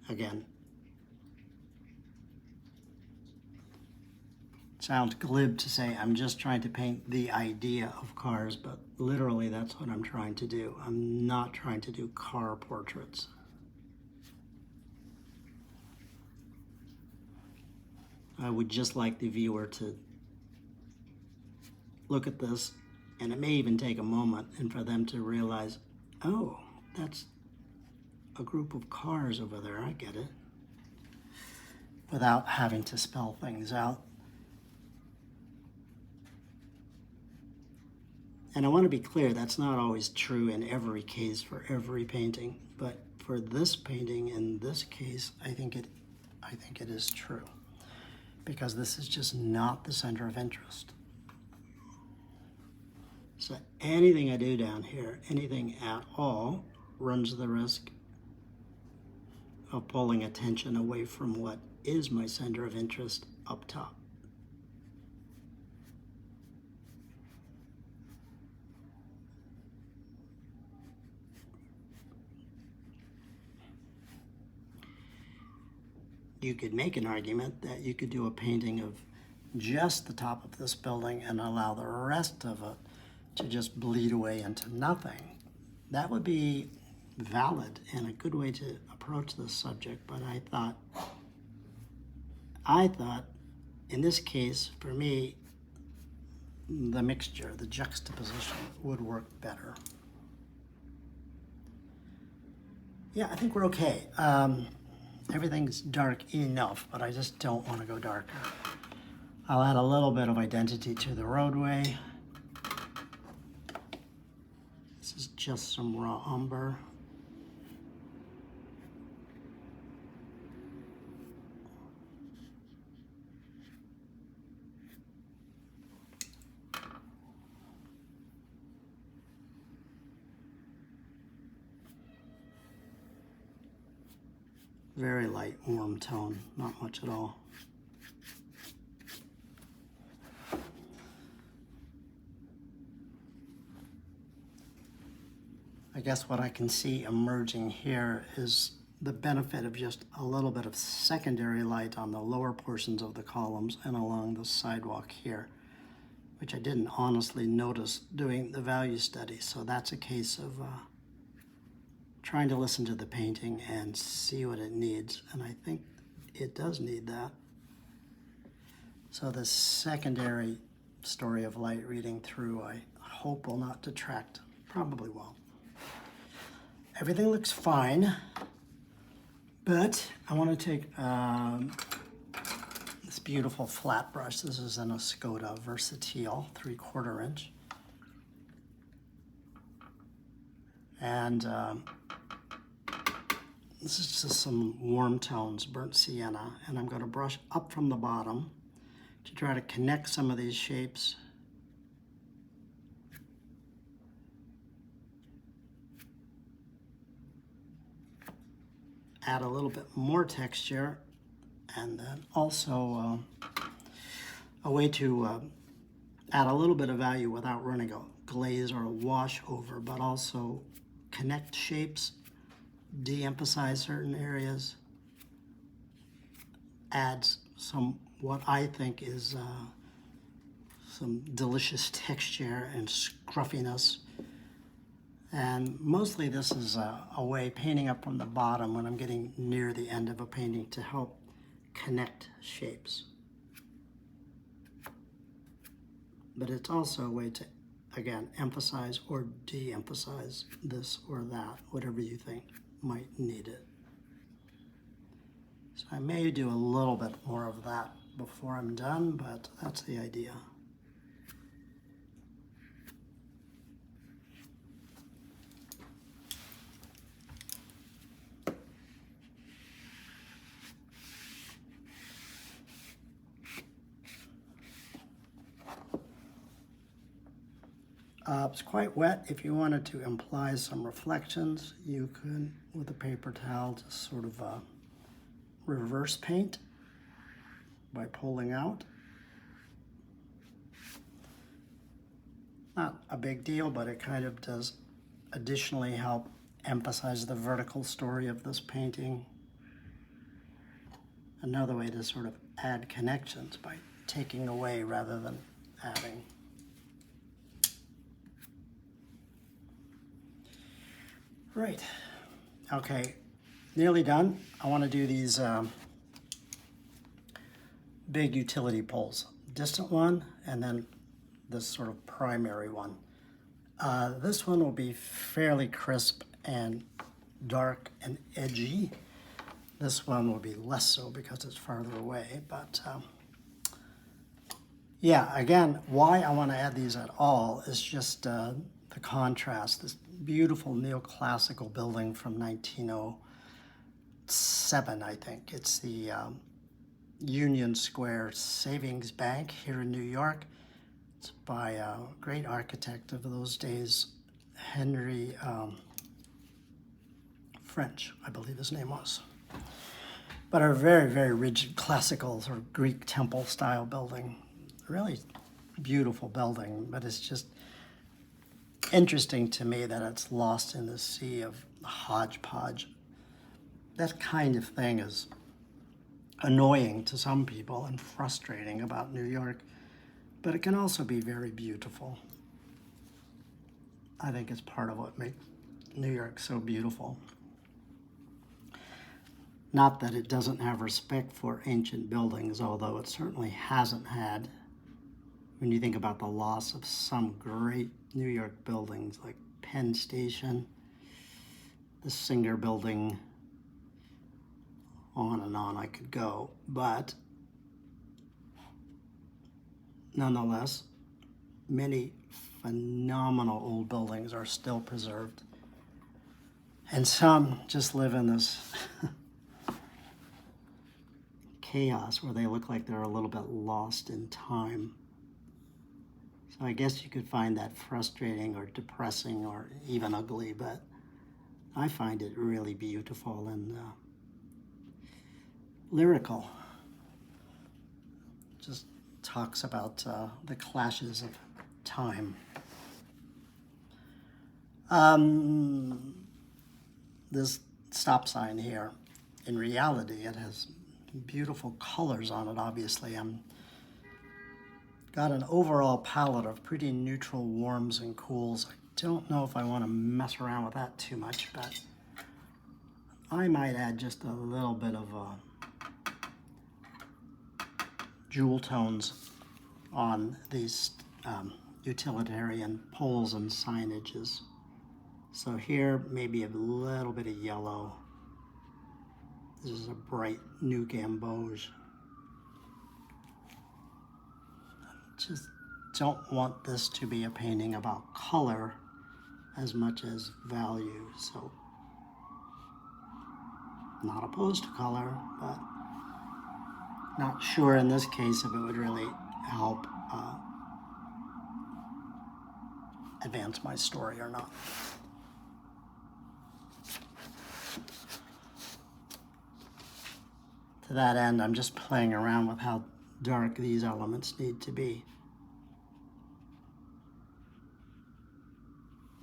again, sounds glib to say I'm just trying to paint the idea of cars, but literally that's what I'm trying to do. I'm not trying to do car portraits. I would just like the viewer to look at this, and it may even take a moment, and for them to realize, oh, that's a group of cars over there, I get it, without having to spell things out. And I want to be clear, that's not always true in every case for every painting, but for this painting in this case, I think it is true, because this is just not the center of interest. So anything I do down here, anything at all, runs the risk of pulling attention away from what is my center of interest up top. You could make an argument that you could do a painting of just the top of this building and allow the rest of it to just bleed away into nothing. That would be valid and a good way to approach this subject, but I thought in this case, for me, the mixture, the juxtaposition would work better. Yeah, I think we're okay. Everything's dark enough, but I just don't want to go darker. I'll add a little bit of identity to the roadway. This is just some raw umber. Very light, warm tone, not much at all. I guess what I can see emerging here is the benefit of just a little bit of secondary light on the lower portions of the columns and along the sidewalk here, which I didn't honestly notice doing the value study. So that's a case of trying to listen to the painting and see what it needs. And I think it does need that. So the secondary story of light reading through, I hope will not detract. Probably won't. Everything looks fine, but I want to take this beautiful flat brush. This is an Escoda Versatile 3/4 inch. And this is just some warm tones, burnt sienna, and I'm going to brush up from the bottom to try to connect some of these shapes. Add a little bit more texture, and then also a way to add a little bit of value without running a glaze or a wash over, but also connect shapes, de-emphasize certain areas, adds some what I think is some delicious texture and scruffiness. And mostly this is a way, painting up from the bottom when I'm getting near the end of a painting, to help connect shapes. But it's also a way to, again, emphasize or de-emphasize this or that, whatever you think might need it. So I may do a little bit more of that before I'm done, but that's the idea. It's quite wet. If you wanted to imply some reflections, you could, with a paper towel, just sort of reverse paint by pulling out. Not a big deal, but it kind of does additionally help emphasize the vertical story of this painting. Another way to sort of add connections by taking away rather than adding. Right, okay, nearly done. I want to do these big utility poles. Distant one, and then this sort of primary one. This one will be fairly crisp and dark and edgy. This one will be less so because it's farther away, but yeah, again, why I want to add these at all is just the contrast. This beautiful neoclassical building from 1907, I think. It's the Union Square Savings Bank here in New York. It's by a great architect of those days, Henry French, I believe his name was. But a very, very rigid, classical sort of Greek temple style building. Really beautiful building, but it's just interesting to me that it's lost in the sea of hodgepodge. That kind of thing is annoying to some people and frustrating about New York, but it can also be very beautiful. I think it's part of what makes New York so beautiful. Not that it doesn't have respect for ancient buildings, although it certainly hasn't had when you think about the loss of some great New York buildings like Penn Station, the Singer Building, on and on I could go. But nonetheless, many phenomenal old buildings are still preserved. And some just live in this chaos where they look like they're a little bit lost in time. So I guess you could find that frustrating or depressing or even ugly, but I find it really beautiful and lyrical. Just talks about the clashes of time. This stop sign here, in reality, it has beautiful colors on it, obviously. Got an overall palette of pretty neutral warms and cools. I don't know if I want to mess around with that too much, but I might add just a little bit of jewel tones on these utilitarian poles and signages. So here, maybe a little bit of yellow. This is a bright new gamboge. Just don't want this to be a painting about color as much as value. So, not opposed to color, but not sure in this case if it would really help advance my story or not. To that end, I'm just playing around with how dark these elements need to be.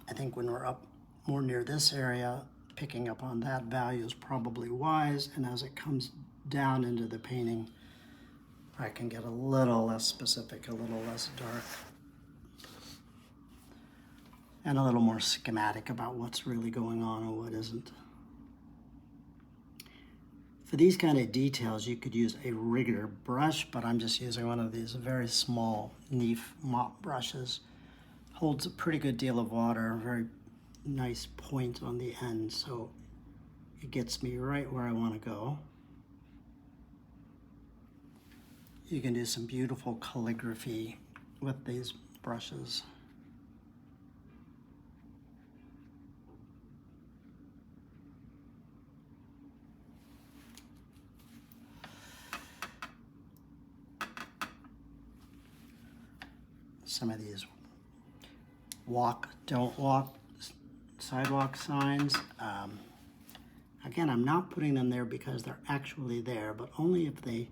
I think when we're up more near this area, picking up on that value is probably wise, and as it comes down into the painting, I can get a little less specific, a little less dark, and a little more schematic about what's really going on and what isn't. For these kind of details, you could use a regular brush, but I'm just using one of these very small Neef mop brushes. Holds a pretty good deal of water, a very nice point on the end, so it gets me right where I want to go. You can do some beautiful calligraphy with these brushes. Some of these walk, don't walk, sidewalk signs. Again, I'm not putting them there because they're actually there, but only if they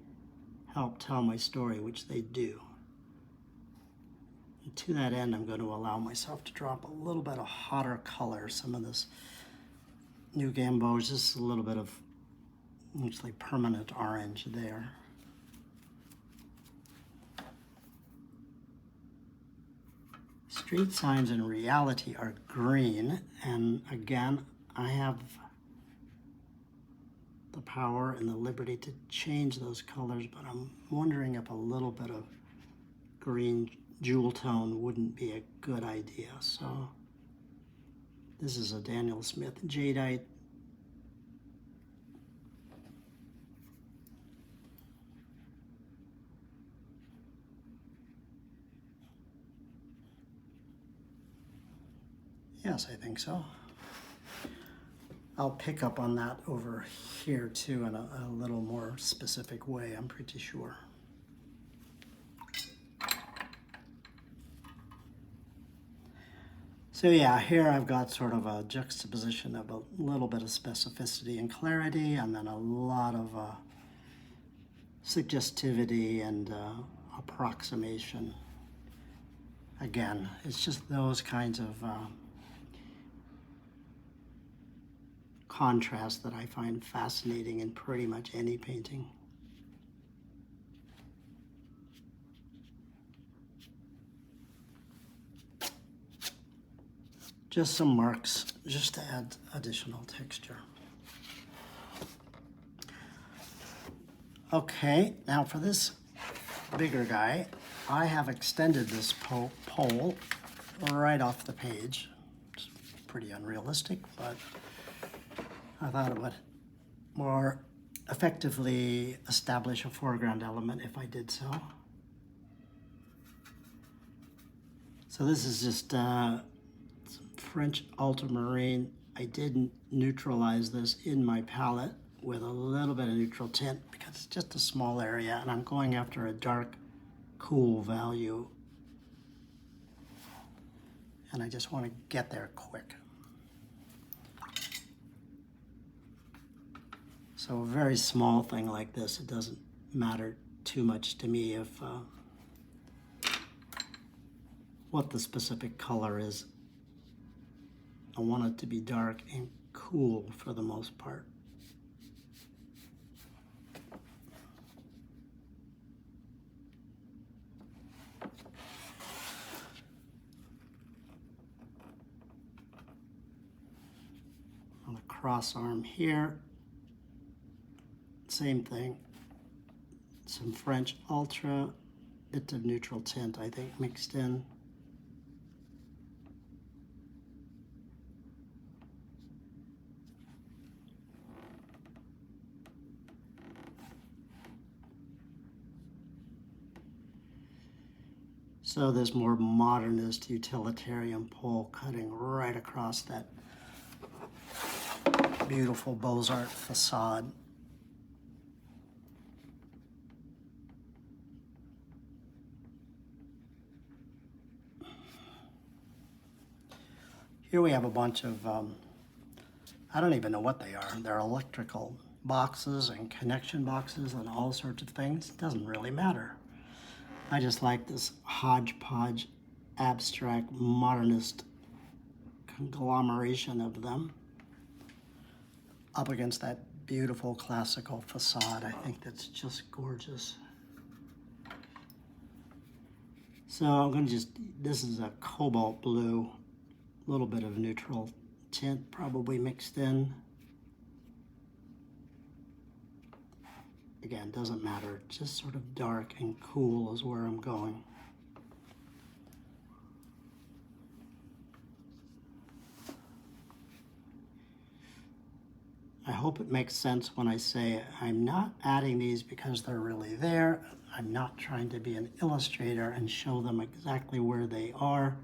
help tell my story, which they do. And to that end, I'm going to allow myself to drop a little bit of hotter color. Some of this new gamboge, just a little bit of mostly permanent orange there. Street signs in reality are green, and again, I have the power and the liberty to change those colors, but I'm wondering if a little bit of green jewel tone wouldn't be a good idea. So this is a Daniel Smith jadeite. Yes, I think so. I'll pick up on that over here too in a little more specific way, I'm pretty sure. So yeah, here I've got sort of a juxtaposition of a little bit of specificity and clarity, and then a lot of suggestivity and approximation. Again, it's just those kinds of contrast that I find fascinating in pretty much any painting. Just some marks, just to add additional texture. Okay, now for this bigger guy, I have extended this pole right off the page. It's pretty unrealistic, but I thought it would more effectively establish a foreground element if I did so. So this is just some French ultramarine. I did neutralize this in my palette with a little bit of neutral tint because it's just a small area and I'm going after a dark, cool value. And I just want to get there quick. So a very small thing like this, it doesn't matter too much to me if what the specific color is. I want it to be dark and cool for the most part. On the cross arm here, same thing. Some French Ultra, bit of neutral tint, I think, mixed in. So this more modernist utilitarian pole cutting right across that beautiful Beaux-Arts facade. Here we have a bunch of, I don't even know what they are. They're electrical boxes and connection boxes and all sorts of things. It doesn't really matter. I just like this hodgepodge, abstract, modernist conglomeration of them up against that beautiful classical facade. I think that's just gorgeous. So I'm going to just, this is a cobalt blue, a little bit of neutral tint probably mixed in. Again, doesn't matter, just sort of dark and cool is where I'm going. I hope it makes sense when I say I'm not adding these because they're really there. I'm not trying to be an illustrator and show them exactly where they are.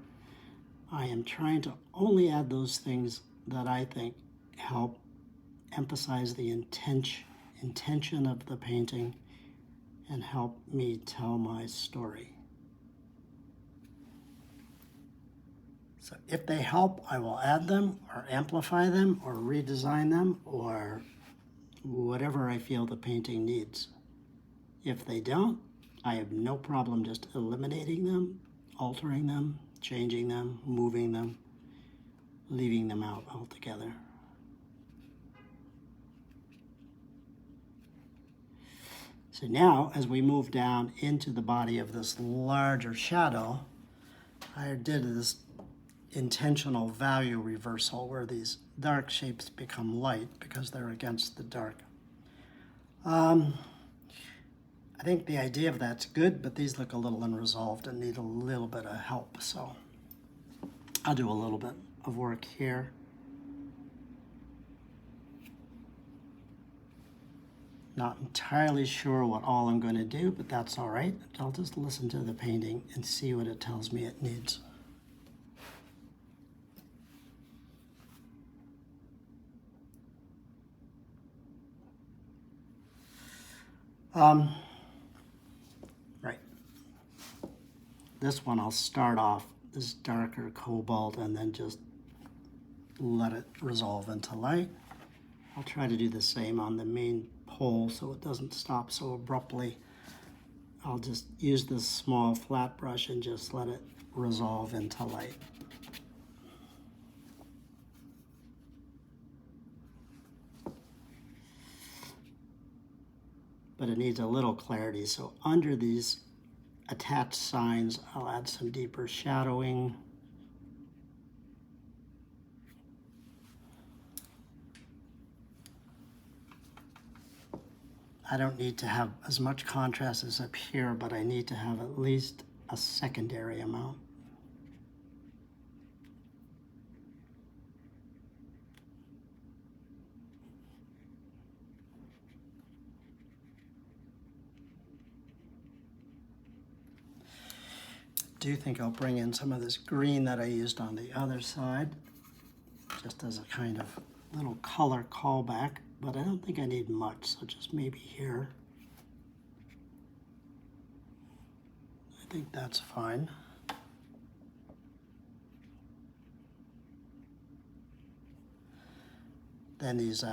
I am trying to only add those things that I think help emphasize the intention of the painting and help me tell my story. So if they help, I will add them or amplify them or redesign them or whatever I feel the painting needs. If they don't, I have no problem just eliminating them, altering them, changing them, moving them, leaving them out altogether. So now, as we move down into the body of this larger shadow, I did this intentional value reversal where these dark shapes become light because they're against the dark. I think the idea of that's good, but these look a little unresolved and need a little bit of help. So I'll do a little bit of work here. Not entirely sure what all I'm going to do, but that's all right. I'll just listen to the painting and see what it tells me it needs. Right. This one I'll start off this darker cobalt and then just let it resolve into light. I'll try to do the same on the main pole so it doesn't stop so abruptly. I'll just use this small flat brush and just let it resolve into light. But it needs a little clarity, so under these attached signs, I'll add some deeper shadowing. I don't need to have as much contrast as up here, but I need to have at least a secondary amount. I do think I'll bring in some of this green that I used on the other side, just as a kind of little color callback, but I don't think I need much, so just maybe here. I think that's fine. Then these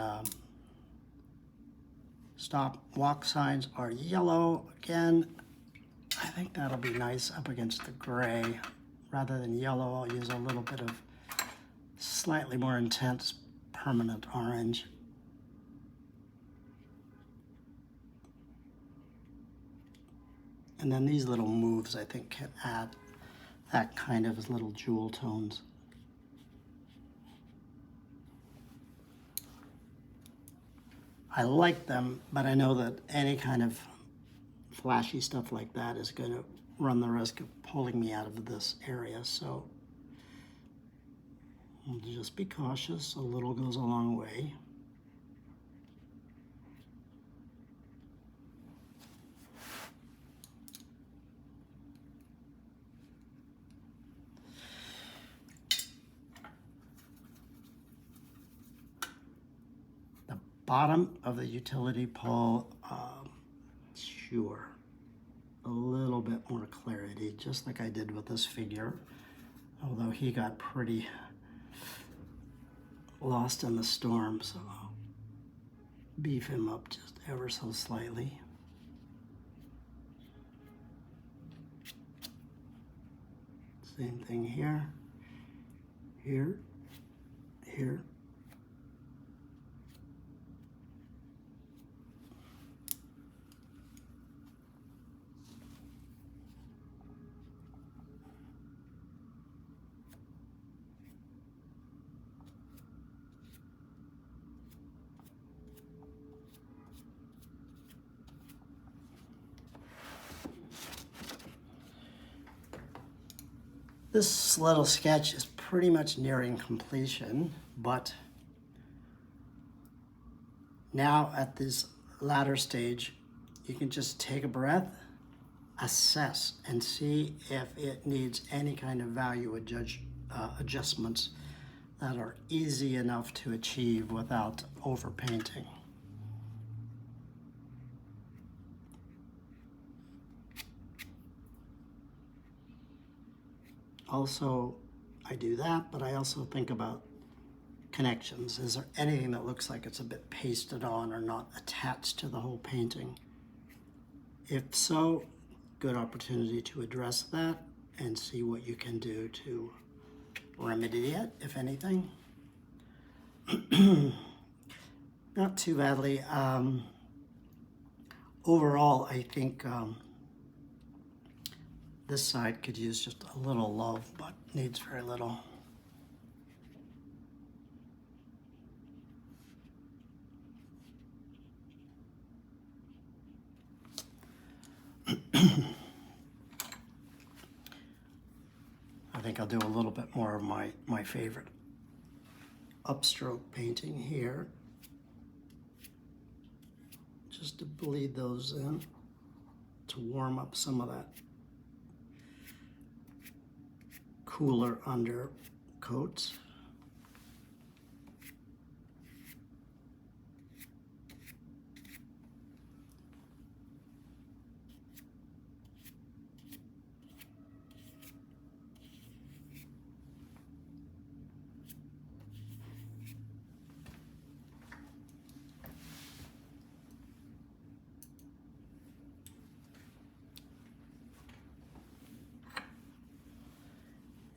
stop walk signs are yellow again. I think that'll be nice up against the gray. Rather than yellow, I'll use a little bit of slightly more intense permanent orange. And then these little moves, I think, can add that kind of little jewel tones. I like them, but I know that any kind of flashy stuff like that is going to run the risk of pulling me out of this area, so I'll just be cautious. A little goes a long way. The bottom of the utility pole, sure, a little bit more clarity, just like I did with this figure, although he got pretty lost in the storm, so I'll beef him up just ever so slightly. Same thing here, here, here. This little sketch is pretty much nearing completion, but now at this latter stage, you can just take a breath, assess, and see if it needs any kind of value adjustments that are easy enough to achieve without overpainting. Also, I do that, but I also think about connections. Is there anything that looks like it's a bit pasted on or not attached to the whole painting? If so, good opportunity to address that and see what you can do to remedy it, if anything. Not too badly. Overall, I think this side could use just a little love, but needs very little. I think I'll do a little bit more of my favorite upstroke painting here, just to bleed those in, to warm up some of that cooler undercoats.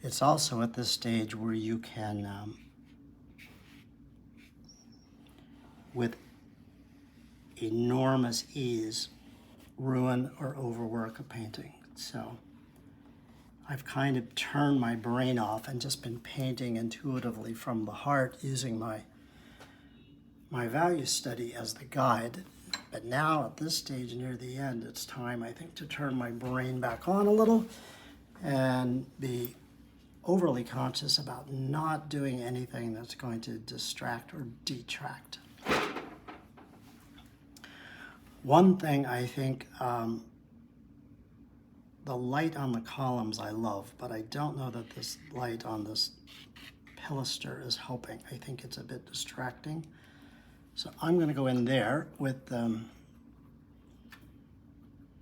It's also at this stage where you can, with enormous ease, ruin or overwork a painting. So I've kind of turned my brain off and just been painting intuitively from the heart, using my value study as the guide, But now at this stage near the end, it's time, I think, to turn my brain back on a little and be overly conscious about not doing anything that's going to distract or detract. One thing I think, the light on the columns I love, but I don't know that this light on this pilaster is helping. I think it's a bit distracting. So I'm going to go in there with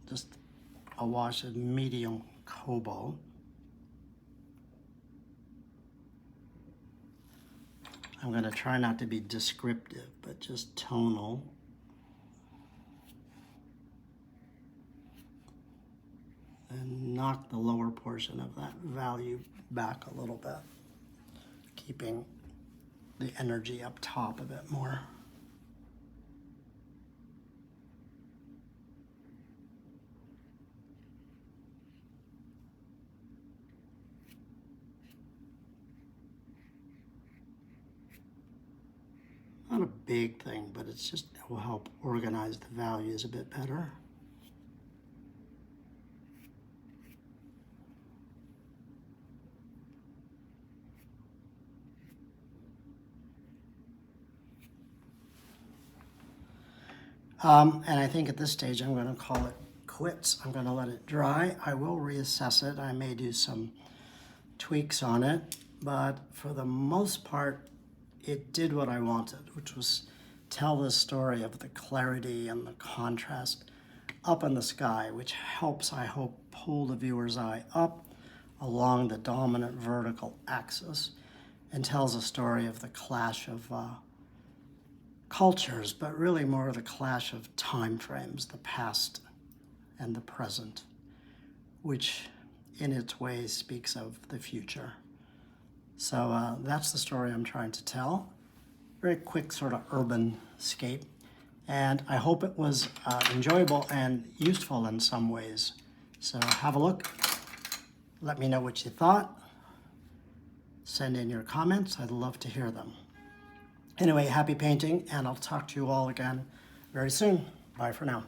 just a wash of medium cobalt. I'm going to try not to be descriptive, but just tonal. And knock the lower portion of that value back a little bit, keeping the energy up top a bit more. Not a big thing, but it's just, it will help organize the values a bit better. And I think at this stage I'm going to call it quits. I'm going to let it dry. I will reassess it. I may do some tweaks on it, but for the most part, it did what I wanted, which was tell the story of the clarity and the contrast up in the sky, which helps, I hope, pull the viewer's eye up along the dominant vertical axis and tells a story of the clash of cultures, but really more the clash of time frames, the past and the present, which in its way speaks of the future. So that's the story I'm trying to tell. Very quick sort of urban scape. And I hope it was enjoyable and useful in some ways. So have a look. Let me know what you thought. Send in your comments. I'd love to hear them. Anyway, happy painting, and I'll talk to you all again very soon. Bye for now.